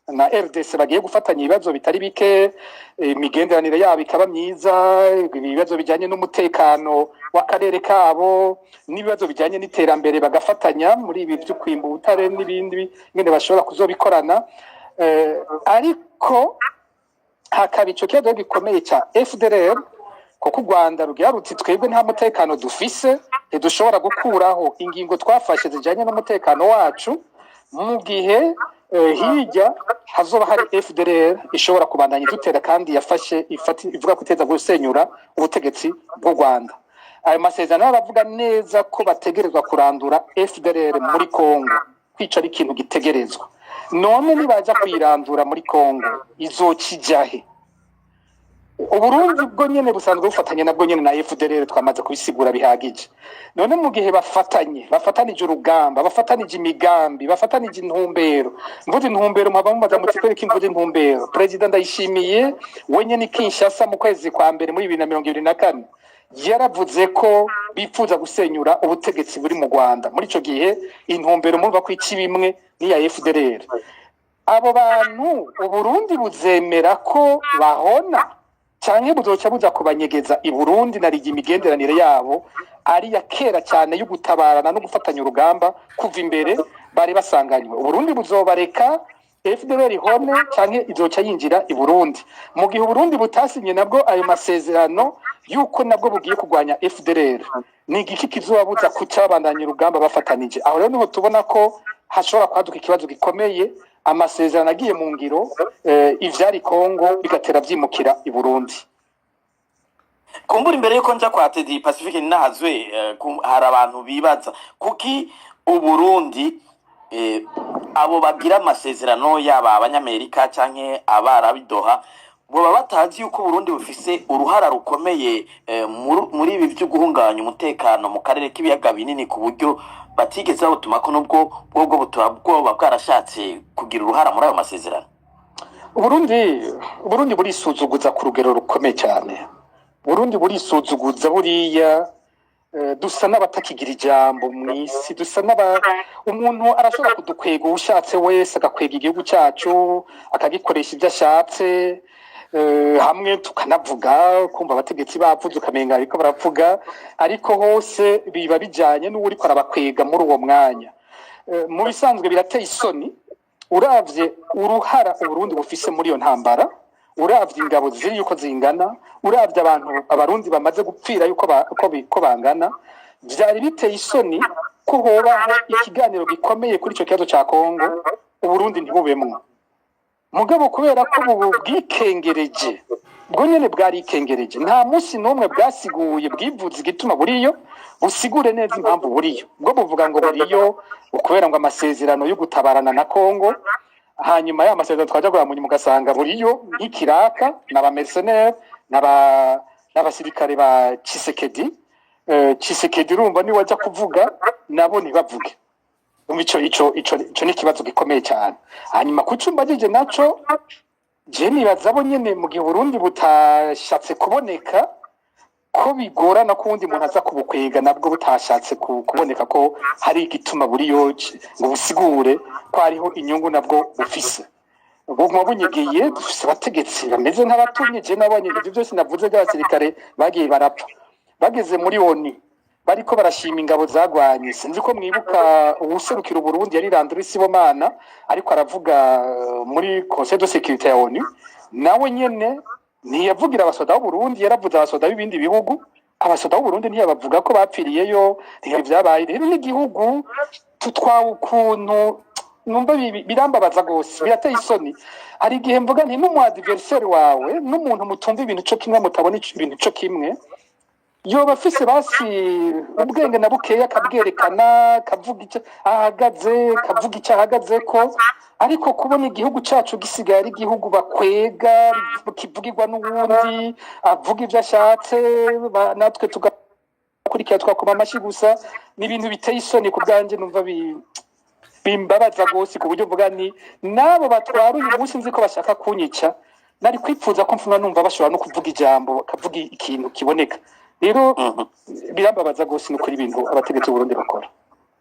na RDC bagiye gufatanya ibibazo bitari bike, imigenderanire yabo ikaba myiza, ibibazo bijyanye n'umutekano w'akarere kabo n'ibibazo bijyanye n'iterambere bagafatanya muri ibi byo kwimba ubutare n'ibindi ngene bashobora kuzobikorana. Ariko hakaba ico kibazo gikomeye ca FDLR, kuko u Rwanda rugarutse twebwe nta mutekano dufise, ntidushobora gukuraho ingingo twafashe zijanye n'umutekano wacu, mu gihe hirya hazoba hari FDLR ishobora kubandanya dutera kandi ivuga kuteza gusenyura ubutegetsi bw'u Rwanda. Ayo masezerano baravuga neza ko bategerezwa kurandura FDLR muri Kongo, kwica ari ikintu gitegerezwa. None nibaja kwirandura muri Kongo izokijahe? Uburundi bwo nyene busanzwe bufatanye nabwo nyene na FDLR, twamaze kubisigura bihagije. None mu gihe bafatanije urugamba, bafatanije imigambi, bafatanije intumbero, mvuze intumbero mwaba mumaze mutikwereka imvuze intumbero. President Ndayishimiye wenye ni Kinshasa mu kwezi kwa mbere muri 2024 yaravuze ko bipfuza gusenyura ubutegetsi buri mu Rwanda. Muri ico gihe intumbero murumva ko iki bimwe ni ya FDLR. Abo bantu Uburundi buzemera ko bahona cyane buzoca buza kubanyegeza i Burundi na rigi imigenderanire yabo ari ya kera cyane yo gutabarana no gufatanya urugamba kuva imbere bari basanganywe. Uburundi buzobareka FDLR ihone cyane izoca yinjira i Burundi, mu gihe Burundi butasinye nabwo ayo masezerano yuko nabwo bugiye kugwanya FDLR. Ni igiki kizobabuza kucabandanya urugamba bafatanije? Aho rero niho tubona ko hashobora kwaduka ikibazo gikomeye, amasezerano agiye mu ngiro ivyari Kongo bigatera vyimukira i Burundi. Kumbura imbere yuko nja kwa Teddy Pacifique ninahazwe, hari abantu bibaza kuki Uburundi abo bagira amasezerano yaba abanyamerika canke abarabidoha boba batazi yuko Burundi bufise uruhara rukomeye muri ibi byo guhungabanya umutekano mu karere k'ibiyaga binini ku buryo batigeze bawutuma ko nubwo bwo bwoba bwarashatse kugira uruhara muri ayo masezerano. Burundi burisuzuguza ku rugero rukomeye cyane. Burundi burisuzuguza buriya dusa n'abatakigira ijambo mw'isi, dusa umuntu arashobora kudukwega ushatse wese agakwega igihugu cyacu akagikoresha ibyo ashatse, hamwe tukanavuga kumva abategetsi bavuze ukamenga ariko baravuga, ariko hose biba bijanye n'uri ko arabakwega muri uwo mwanya. Mu bisanzwe birateye isoni uravye uruhara Uburundi bufise muri iyo ntambara, uravye ingabo ziri yuko zingana, uravye abarundi bamaze gupfira yuko bangana, vyari biteye isoni ko hobaho ikiganiro gikomeye kuri ico kibazo ca Kongo Uburundi ntibubemwo. Mugabo kubera ko ubu bwikengereje, bwo nyene bwarikengereje, nta musi n'umwe bwasiguye bwivuze igituma buriyo, busigure neza impamvu buriyo. Bwo buvuga ngo buriyo ukubera ngo amasezerano yo gutabarana na Kongo, hanyuma ya masezerano twaja guhamunya mugasanga buriyo nk'ikiraka n'abamercenaires n'abasirikare ba Tshisekedi urumva ni waja kuvuga nabo ntibavuge. Ico ni kibazo gikomeye cyane. Hanyuma kucumbagije naco je nibaza bo nyene mu gihe Burundi butashatse kuboneka ko bigorana ko undi muntu aza kubukwega nabwo butashatse kuboneka ko hari igituma buriyo ngo busigure ko hariho inyungu nabwo bufise. Ubwo bunyegeye dufise abategetsi bameze nk'abatumye, je nabonye ibyo byose navuze by'abasirikare bagiye barapfa bageze muri ONU bariko barashima ingabo zagwanye. Sinzi ko mwibuka ubuserukira Burundi yari Landry Sibomana ariko aravuga muri Conseil de sécurité ya ONU, nawe nyene ntiyavugira abasoda b'Uburundi, yaravuze abasoda b'ibindi bihugu. Abasoda b'Uburundi ntiyabavuga ko bapfiriyeyo, ntibyabaye. Rero n'igihugu tutwawe ukuntu numva birambabaza gose, birateye isoni. Hari igihe mvuga nti n'umu adversaire wawe n'umuntu mutumva ibintu cyo kimwe, mutabona ibintu cyo kimwe, yoba afise basi ubwenge na bukeya akabwerekana, kavuga icyo ahagaze, kavuga icyo ahagaze ko. Ariko kubona igihugu cyacu gisigaye ari igihugu bakwega, kivugirwa n'ubundi avuga ibyo ashatse, natwe tugakurikira twakoma amashyi gusa, ni ibintu biteye isoni ku bwanjye. Numva bimbabaza gose ku buryo mvuga ni nabo batwara uyu munsi nzi ko bashaka kunyica, nari kwipfuza ko mfuna numva bashobora no kuvuga ijambo, kavuga ikintu kiboneka. Rero birambabaza gose no kuri ibintu abategetsi b'Uburundi bakora.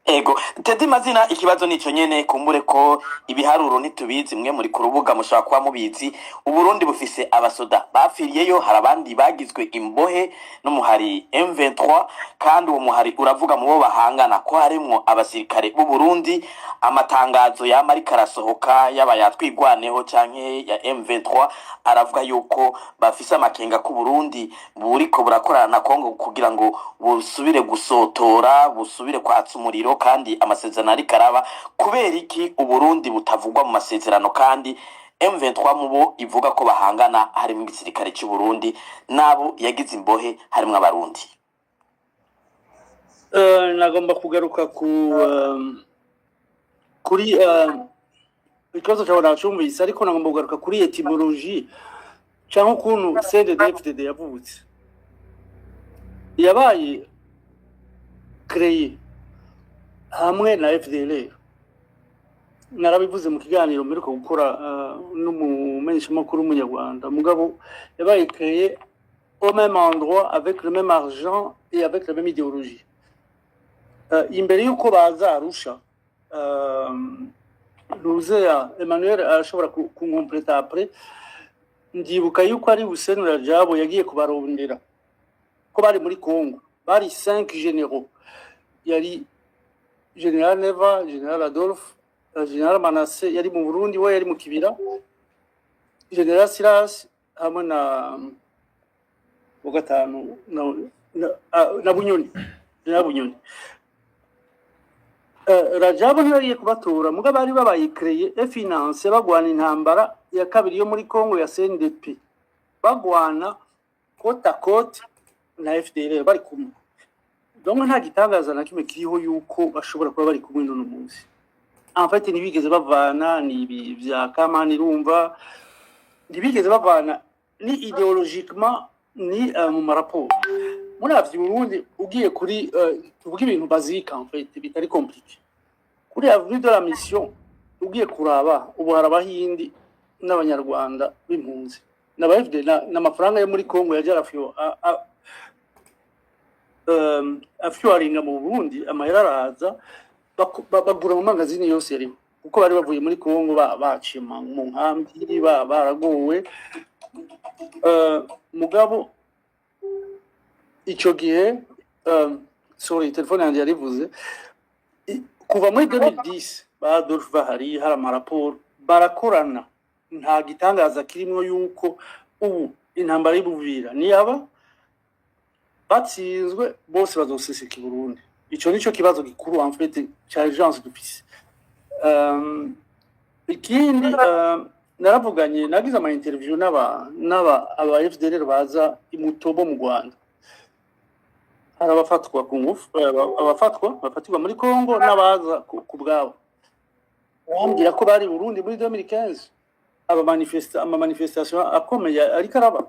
Ego Teddy Mazina, ikibazo nico nyene kumbure ko ibiharuro ntitubizi, mwe muri ku rubuga mushaka kuba mubizi. Uburundi bufise abasoda bafiriyeyo, hari abandi bagizwe imbohe n'umuhari M23, kandi uwo muhari uravuga mu bo bahangana ko harimwo abasirikare b'u Burundi. Amatangazo ya Marika arasohoka yaba yatwigwaneho canke ya M23 aravuga yuko bafise amakenga ku Burundi buriko burakorana na Kongo kugira ngo busubire gusotora, busubire kwatsa umuriro, kandi amasezerano ari karaba. Kubera iki Uburundi butavugwa mu masezerano kandi M23 mubo ivuga ko bahangana harimo igisirikare cy'u Burundi nabo yagize imbohe harimo abarundi? Nagomba kugaruka kuri ikibazo cyawe nacumvise, ariko nagomba kugaruka kuri etymologie cyangwa ukuntu CNDD-FDD yavutse. Yabaye créé hamwe na FDLR. Narabivuze mu kiganiro mperuka gukora n'umumenyeshamakuru w'umunyarwanda. Mugabo yabaye créé au même endroit, avec le même argent et avec la même idéologie. Imbere yuko baza Arusha, Luzea Emmanuel arashobora kunkompleta après, ndibuka yuko ari Hussein Rajabo yagiye kubarondera ko bari muri Congo. Bari 5 généraux, yari General Neva, General Adolphe, General Manasse yari mu Burundi, we yari mu Kibira, General Silas hamwe na gatanu na Bunyoni, General Bunyoni. Rajabo ntiyariye kubatora, muga bari babaye créé finance bagwana intambara ya kabiri yo muri Congo ya CNDP, bagwana côte à côte na FDLR bari kumwe. Donc nta gitangaza na kimwe kiriho yuko bashobora kuba bari kumwe n'uno munsi. En fait ntibigeze bavana, ni ibi vya Kamani Rumva, ntibigeze bavana ni idéologiquement ni mu maraporo muravye Burundi ugiye kuri tuvuga ibintu basique en fait bitari compliqué kuri avenue de la mission ugiye kuraba ubu harabahindi n'abanyarwanda b'impunzi n'abafite n'amafaranga yo muri Kongo yaje arafyo afyoringa mu Burundi amahera araza bagura mu magazine yose yari kuko bari bavuye muri Kongo bacima mu nkambi baragowe mugabo ico gihe sorry telefone yanjye yarivuze kuva muri 2010 ba Adolphe Bahari hari amaraporo barakorana nta gitangaza kirimo yuko ubu intambara y'Ubuvira niyaba batsinzwe bose bazoseseka i Burundi ico nico kibazo gikuru en fait cha urgence dufise ikindi naravuganye nagize ama interview n'aba aba FDLR baza imutobo mu Rwanda hari abafatwa ku ngufu bafatirwa muri Kongo n'abaza ku bwabo wambwira ko bari Burundi muri 2015 ama manifestation akomeye ariko araba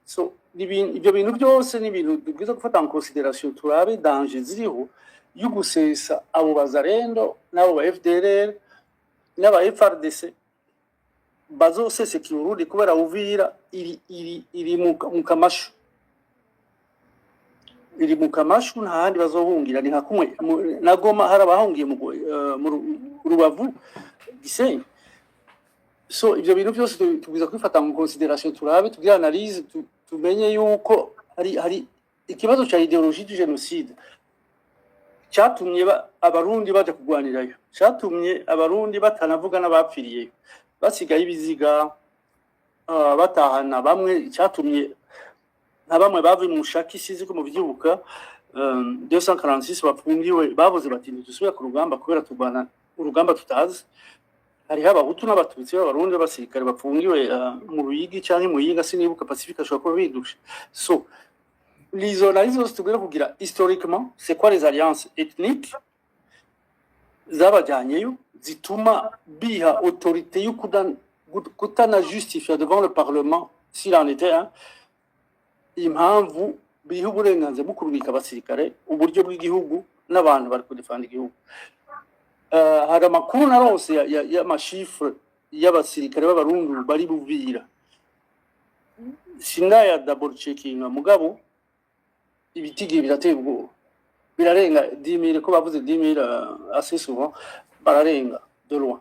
so ibyo bintu byose ni ibintu dubwiza gufata en considération turabe danger ziriho y'ugusesa abo bazarendo n'abo ba FDLR n'aba FRDC bazoseseka i Burundi kubera Uvira iri mu kamashu iri mu kamashu nta handi bazohungira ni nka kumwe na Goma hari abahungiye mu Rubavu Gisenyi so ibyo bintu byose tubwiza kwifata mu considération turabe tugira analyse tumenye yuko hari ikibazo cha ideologie du génocide cyatumye abarundi baje kugwanirayo cyatumye abarundi batanavuga n'abapfiriye basigaye ibiziga batahana bamwe cyatumye nka bamwe bavuye mu shaki sizi ko mu byibuka 246 bafungiwe bavuze bati ntidusubira ku rugamba kubera turwana urugamba tutazi hari abahutu n'abatutsi b'abarundi b'abasirikare bafungiwe mu Ruyigi cyangwa mu Yinga sinibuka Pacifique ashobora kuba bidusha so les analyses tugera kugira historiquement c'est quoi les alliances ethniques zabajyanyeyo zituma biha autorité yo kutana justifier devant le parlement s'il en était impamvu biha uburenganzira bwo kurubika abasirikare uburyo bw'igihugu n'abantu bari kudefanda igihugu hari amakuru narose y'amashifre y'abasirikare b'abarundi bari Buvira sinaya double checking mugabo ibitigi birateye ubwoba birarenga 10000 ko bavuze 10000 assez souvent bararenga de loin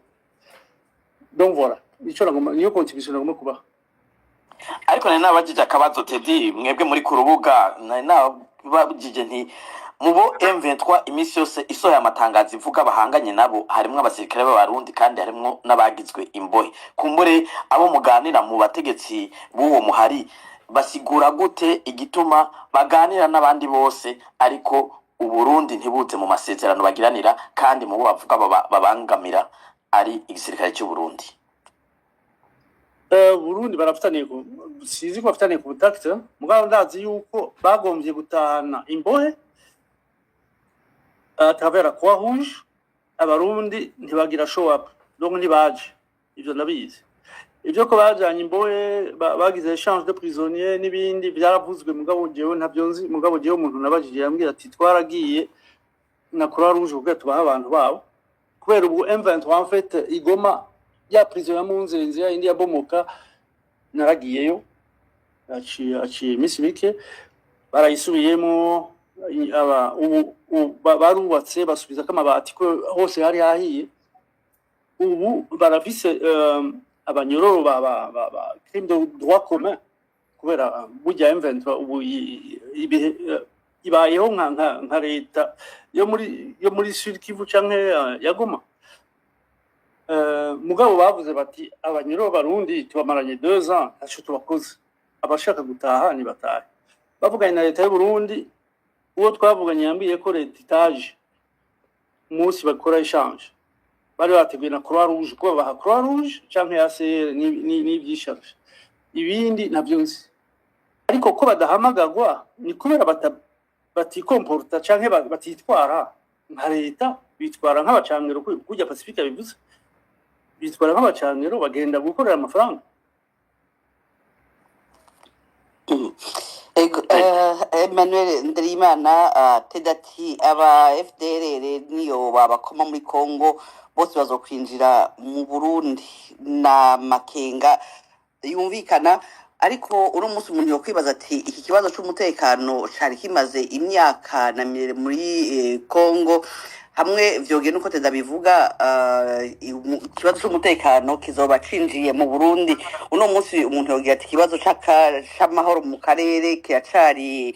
donc voilà niyo contribution nagomba kubaha ariko nabajije akabazo Teddy mwebwe muri ku rubuga nabajije nti mubo M23 imisi yose isohoye amatangazo ivuga bahanganye nabo harimo abasirikare b'abarundi kandi harimo n'abagizwe imbohe kumbure abo muganira mu bategetsi b'uwo muhari basigura gute igituma baganira n'abandi bose ariko Uburundi ntibuze mu masezerano bagiranira kandi mu bavuga babangamira ari igisirikare cy'u Burundi Burundi barafataniye sizi ko bafataniye ku butakt mugabo ndazi yuko bagombye gutahana imbohe travers Croix Rouge abarundi ntibagira show up donc ntibaje ivyo nabizi ivyo ko bajanye imbohe bagize échange de prisonniers n'ibindi byaravuzwe mugabo jewe ntavyo nzi mugabo jewe umuntu nabajije yambwira ati twaragiye na Croix Rouge kuko tubaha abantu babo kubera ubu M23 en fait igoma ya prison ya Munzenze ya indi ya bomoka naragiyeyo aciye imisi mike barayisubiyemo barubatse basubiza kamabati ko hose hari hahiye ubu barafise abanyororo ba crime de droit commun kubera burya M23 ubu ibayeho nka leta yo muri Sud Kivu canke ya Goma mugabo bavuze bati abanyororo barundi tubamaranye 2 ans aco tubakoze abashaka gutaha ni batahe bavuganye na leta y'u Burundi uwo twavuganye yambiye ko leta itaje umunsi bakora échange bari bateguye na Croix Rouge ko baha Croix Rouge canke ya CR ni byishaje ibindi navyo nzi ariko ko badahamagagwa ni kubera batikomporta canke batitwara nka leta bitwara nk'abacangero kujya Pacifique bivuze bitwara nk'abacangero bagenda gukorera amafaranga Emmanuel Nderimana Tedati aba FDLR niyo babakoma muri Congo bose bazokwinjira mu Burundi na makenga yumvikana ariko uno munsi umuntu yokwibaza ati iki kibazo cy'umutekano cyari kimaze imyaka na mirere muri Congo hamwe vyogeye nuko Teda bivuga ikibazo cy'umutekano kizoba cinjiye mu Burundi uno munsi umuntu yogira ati ikibazo c'amahoro mu karere kiracari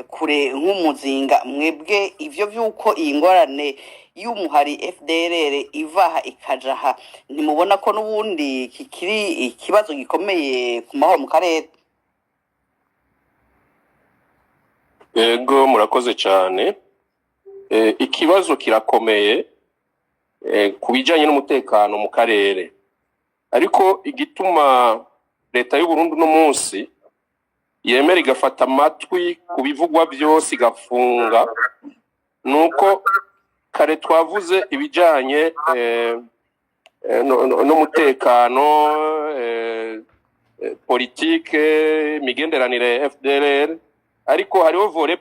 kure nk'umuzinga mwebwe ivyo vyuko iyi ngorane y'umuhari FDLR ivaha ikajaha ntimubona ko n'ubundi kikiri ikibazo gikomeye ku mahoro mu karere? Yego murakoze cyane. Ikibazo kirakomeye ku bijyanye n'umutekano mu karere ariko igituma leta y'u Burundi no munsi yemera igafata amatwi ku bivugwa byose igafunga nuko kare twavuze ibijyanye n'umutekano politike imigenderanire FDLR ariko hariho volet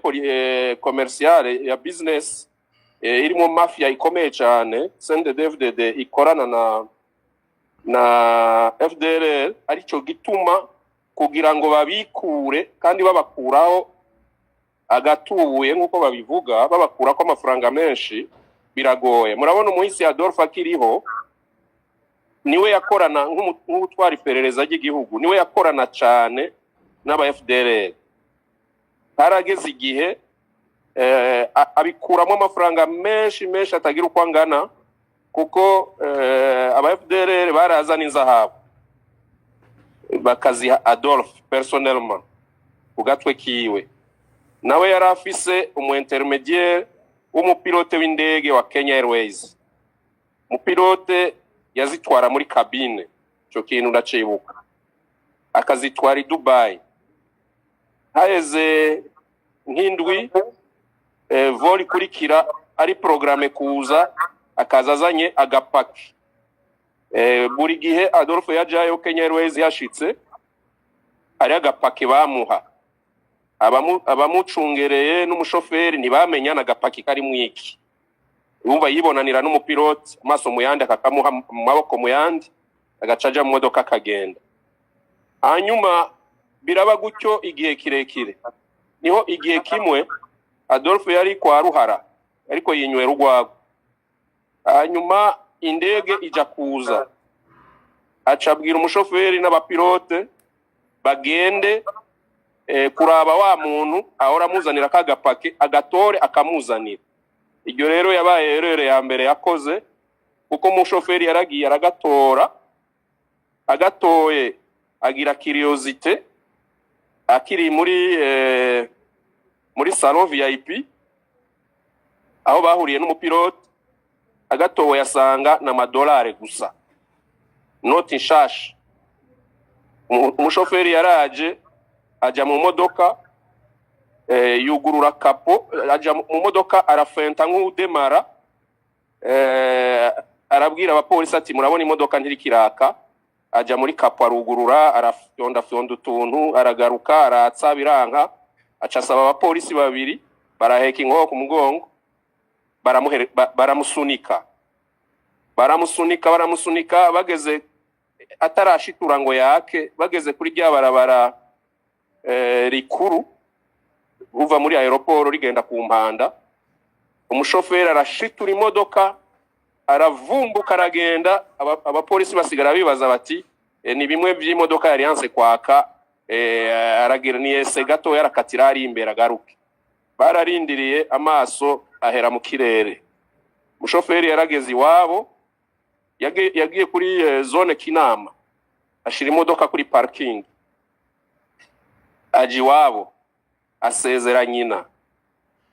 commerciale ya business irimo mafia ikomeye cyane CNDD-FDD ikorana na FDLR arico gituma kugira ngo babikure kandi babakuraho agatubuye nk'uko babivuga babakura ko amafaranga menshi biragoye. Murabona umuhisi Adolphe akiriho niwe yakorana nk'utwara iperereza ry'igihugu niwe yakorana cyane n'aba FDLR harageze igihe abikuramo amafaranga menshi atagira uko angana kuko aba FDLR barazana inzahabu bakaziha Adolphe personnellement ugatwe kiwe nawe yari afise umu intermediaire w'umupilote w'indege wa Kenya Airways umupilote yazitwara muri cabine cyo kintu ndacibuka akazitwara i Dubai haheze nk'indwi voli kurikira ari programme kuza akazazanye agapaki buri gihe Adolphe yajayo Kenya Airways yashitse ari agapaki bamuha abamucungereye n'umushoferi ntibamenya n'agapaki kari mwiki yumva yibonanira n'umupilote amaso mu yandi akakamuha mu maboko mu yandi agacaja mu modoka akagenda hanyuma biraba gutyo igihe kirekire niho igihe kimwe Adolphe yari kwa Ruhara ariko yinywera urwagwa hanyuma indege ija kuza acabwira umushoferi n'abapilote bagende kuraba wa muntu ahora amuzanira kagapake agatore akamuzanira iryo rero yabaye erere ya mbere yakoze kuko umushoferi yaragiye aragatora agatoye agira curiosité akiri muri salon VIP aho bahuriye n'umupilote agatowe yasanga na $1 gusa noti nshasha umushoferi yaraje aja mu modoka yugurura kapo aja mu modoka arafenta nk'udemara arabwira abapolisi ati murabona imodoka ntirikiraka aja muri kapo arugurura arafyonda utuntu aragaruka aratsa biranka acasaba abapolisi babiri baraheka inkoho ku mugongo baramusunika bageze atarashitura ngo yake bageze kuri rya barabara rikuru uva muri aeroport rigenda ku mpanda umushoferi arashitura imodoka aravumbuka aragenda abapolisi basigara bibaza bati ni bimwe by'imodoka yari yanse kwaka aragira ni ese gato yarakatira ari imbere agaruke bararindiriye amaso ahera mu kirere umushoferi yarageze iwabo yagiye kuri zone Kinama ashira imodoka kuri parking aji wabo asezera nyina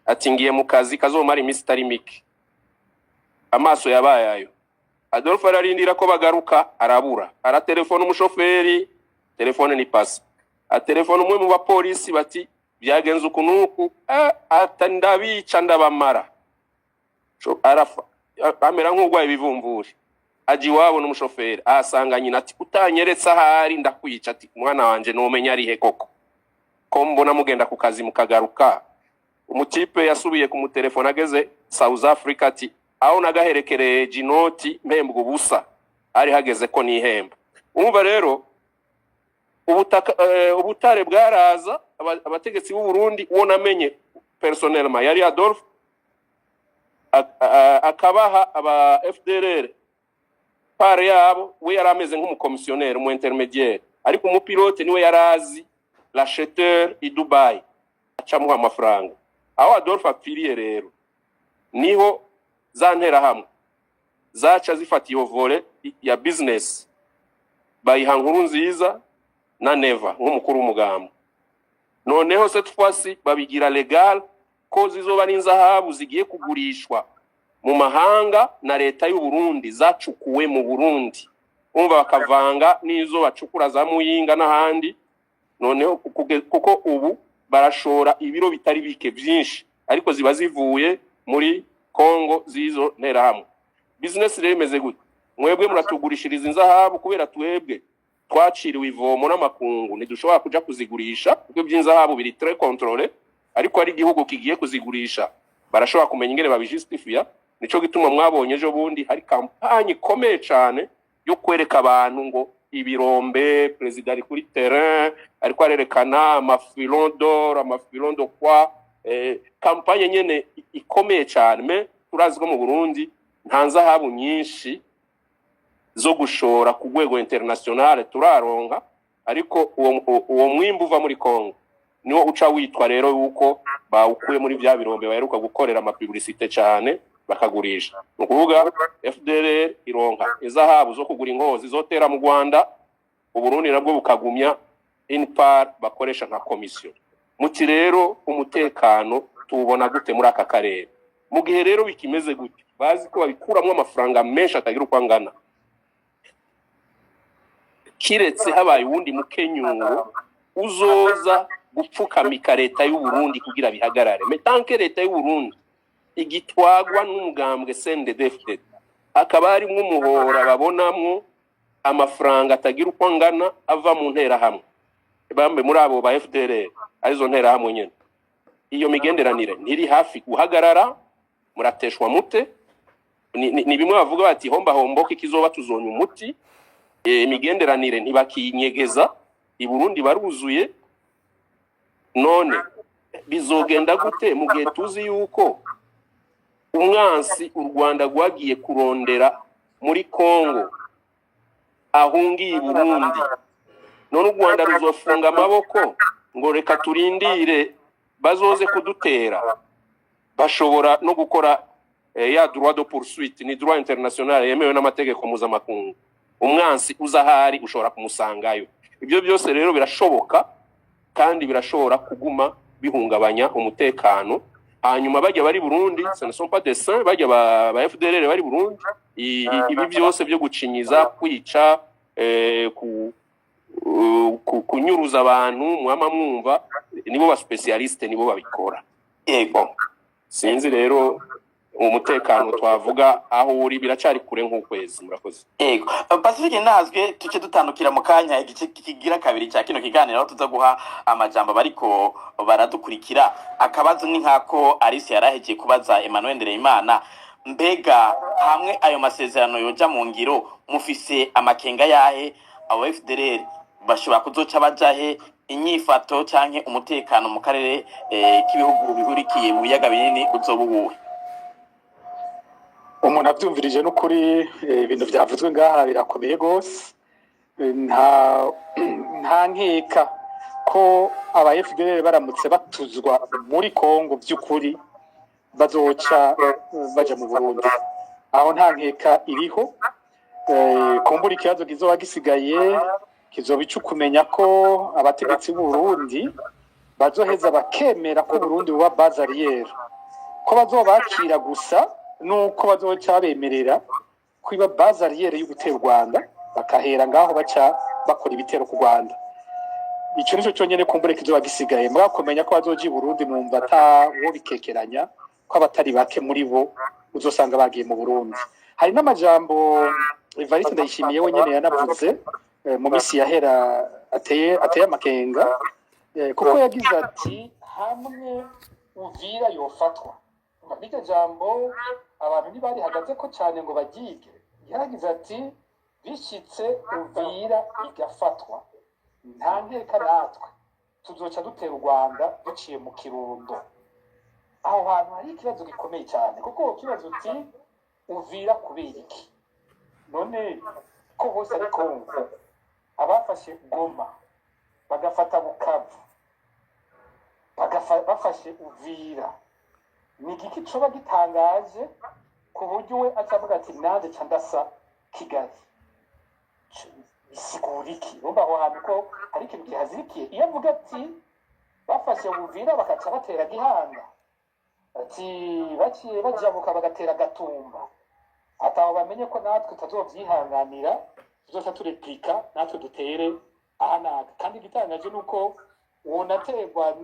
ati ngiye mu kazi kazomara iminsi itari mike amaso yabayayo Adolphe ararindira ko bagaruka arabura aratelefona umushoferi telefone ni pasi atelefona umwe mu bapolisi bati byagenze ukunuku atandabica ndabamara arafa amera nk'ugwaye bivumvuri aji wabo n'umushoferi asanga nyina ati utanyeretse ahari ndakwica ati mwana wanje no menya ari he koko ko mbona mugenda ku kazi mukagaruka umutipe yasubiye ku mutelefone ageze South Africa ati aho nagaherekereye jinoti mpembwa ubusa ari hageze ko nihemba. Umva rero ubutare bwaraza abategetsi b'u Burundi uwo namenye personnellement yari Adolphe akabaha aba FDLR pare yabo we yarameze nk'umukomissionnaire mu intermédiaire ariko umupilote niwe yarazi l'acheteur i Dubai acamuha amafaranga. Aho Adolphe apfiriye rero niho zantera hamwe zaca zifata iyo vole ya business bayiha Nkuru Nziza na Neva nk'umukuru w'umugambo. Noneho cette fois-ci babigira legal ko zizoba n'inzahabu zigiye kugurishwa mu mahanga na leta y'u Burundi zacukuwe mu Burundi. Umva bakavanga n'izo bacukura za Muyinga n'ahandi. Noneho kuko ubu barashora ibiro bitari bike byinshi ariko ziba zivuye muri Kongo zizo ntera hamwe. Business rero imeze gute? Mwebwe muratugurishiriza inzahabu kubera twebwe twaciriwe ivomo n'amakungu ntidushobora kuja kuzigurisha kuko by'inzahabu biri très contrôlé ariko ari igihugu kigiye kuzigurisha barashobora kumenya ingene babijustifia. Nico gituma mwabonye ejo bundi hari kampanye ikomeye cyane yo kwereka abantu ngo ibirombe president ari kuri terrain ariko arerekana amafilon d'or amafilon de quoi kampanye nyene ikomeye cyane me turazi ko mu Burundi nta nzahabu nyinshi zo gushora ku rwego international turaronka ariko uwo mwimbu uva muri Kongo niwo uca witwa rero yuko bawukuye muri bya birombe baheruka gukorera amapublicité cyane bakagurisha. Nukuvuga FDLR ironka izahabu zo kugura inkozi zotera mu Rwanda u Burundi nabwo bukagumya inpar bakoresha nka commission. Muti rero umutekano tubona gute muri aka karere mu gihe rero bikimeze gute bazi ko babikuramwe amafaranga menshi atagira uko angana kiretse habaye uwundi mukenyuro uzoza gupfukamika leta y'u Burundi kugira bihagarare. Metanke leta y'u Burundi igitwagwa n'umugambwe CNDD-FDD akaba ari umuhora babonamwo amafaranga atagira uko angana ava mu ntera hamwe bambe muri abo ba FDLR arizo ntera hamwe nyene. Iyo migenderanire ntiri hafi guhagarara murateshwa mute ni bimwe bavuga bati homba homboka ikizoba tuzonya umuti imigenderanire ntibakinyegeza i Burundi baruzuye. None bizogenda gute mu gihe tuzi yuko umwansi u Rwanda rwagiye kurondera muri Kongo ahungiye i Burundi none u Rwanda ruzofunga amaboko ngo reka turindire bazoze kudutera? Bashobora no gukora ya droit de poursuite ni droit international yemewe n'amategeko mpuzamakungu. Umwansi uzahari ushobora kumusangayo. Ibyo byose rero birashoboka kandi birashobora kuguma bihungabanya umutekano. Hanyuma bajya bari Burundi ce ne sont pas des saints bajya ba FDLR bari Burundi ibi byose byo gucinyiza kwica kunyuruza abantu mwama mwumva nibo ba specialiste nibo babikora. Yego sinzi rero umutekano twavuga aho uri biracari kure nk'ukwezi. Murakoze. Yego Pacifique nazwe tuce dutandukira mu kanya igice kigira kabiri cya kino kiganiro aho tuza guha amajambo bariko baradukurikira. Akabazo ni nkako Alice yarahekeye kubaza Emmanuel Ndereyimana, mbega hamwe ayo masezerano yoja mu ngiro mufise amakenga yahe abo FDLR bashobora kuzoca bajahe inyifato canke umutekano mu karere k'ibihugu bihurikiye mu biyaga binini uzobuwe? Umuntu abyumvirije n'ukuri ibintu byavuzwe ngaha birakomeye gose. Nta nkeka ko aba FDLR baramutse batuzwa muri Kongo by'ukuri bazoca baja mu Burundi. Aho nta nkeka iriho. Kumbura ikibazo kizoba gisigaye kizoba ico kumenya ko abategetsi b'u Burundi bazoheza bakemera ko Burundi buba base arrière, ko bazobakira gusa nuko bazoca bemerera kwiba base arrière y'ugutera Rwanda bakahera ngaho baca bakora ibitero ku Rwanda. Ico nico cyonyene kumbure kizoba gisigaye mwakomenya ko bazoji Burundi numva ata wo bikekeranya ko abatari bake muri bo uzosanga bagiye mu Burundi. Hari n'amajambo Evariste Ndayishimiye wenyene yanavuze mu misi yahera ateye amakenga kuko yagize ati hamwe Uvira yofatwa n'iryo jambo abantu ntibarihagaze ko cyane ngo baryige yaragize ati bishyitse Uvira igafatwa nta nkeka natwe tuzoca dutera u Rwanda duciye mu Kirundo aho hantu hari ikibazo gikomeye cyane kuko kibazo uti Uvira kubera iki none ko hose ari Kongo abafashe Goma bagafata Bukavu bafashe Uvira ni igiki coba gitangaje ku buryo we acavuga ati nanjye ca ndasa Kigali bisigura iki urumva aho hantu ko hari ikintu gihazirikiye iyo avuga ati bafashe Uvira bakaca batera Gihanga ati baciye bajabuka bagatera Gatumba ataho bamenye ko natwe tutazovyihanganira tuzoca tureplika natwe dutere ahanaga kandi igitangaje nuko uwo naterwa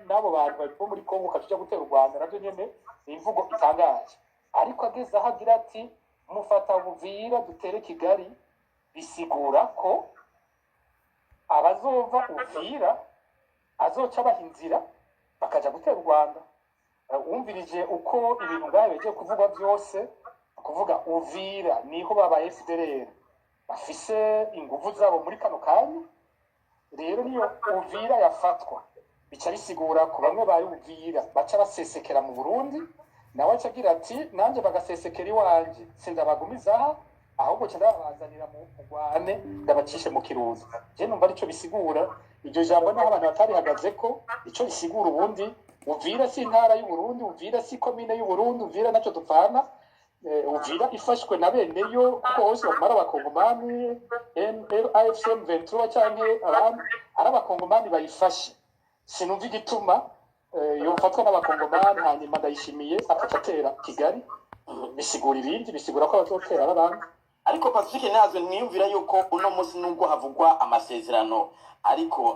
n'abo bantu bo muri Kongo katuja gutera u Rwanda navyo nyene ni imvugo itangaje ariko ageze aho agira ati mufata Uvira dutere Kigali bisigura ko abazova Uvira azoca bahinzira bakaja gutera u Rwanda wumvirije uko ibintu ngaho bigiye kuvugwa byose kuvuga Uvira niho baba FDLR bafise inguvu zabo muri kano kanya rero niyo Uvira yafatwa bica bisigura ku bamwe bari Uvira baca basesekera mu Burundi nawe acagira ati nanjye bagasesekera iwanje sindabagumizaha ahubwo ndabazanira mu Rwane ndabacishe mu Kirundo je numva arico bisigura iryo jambo naho abantu batarihagaze ko ico bisigura ubundi Uvira si intara y'u Burundi Uvira si komine y'u Burundi Uvira naco dupfana Uvira ifashwe na bene yo kuko hose bamara abakongomani AFCM 23 canke abandi ari abakongomani bayifashe sinumva igituma yofatwa n'abakongomani hanyuma ndayishimiye akacatera Kigali bisigura ibindi bisigura ko bazotera abandi ariko Pacifique nazo niyumvira yuko uno munsi nubwo havugwa amasezerano ariko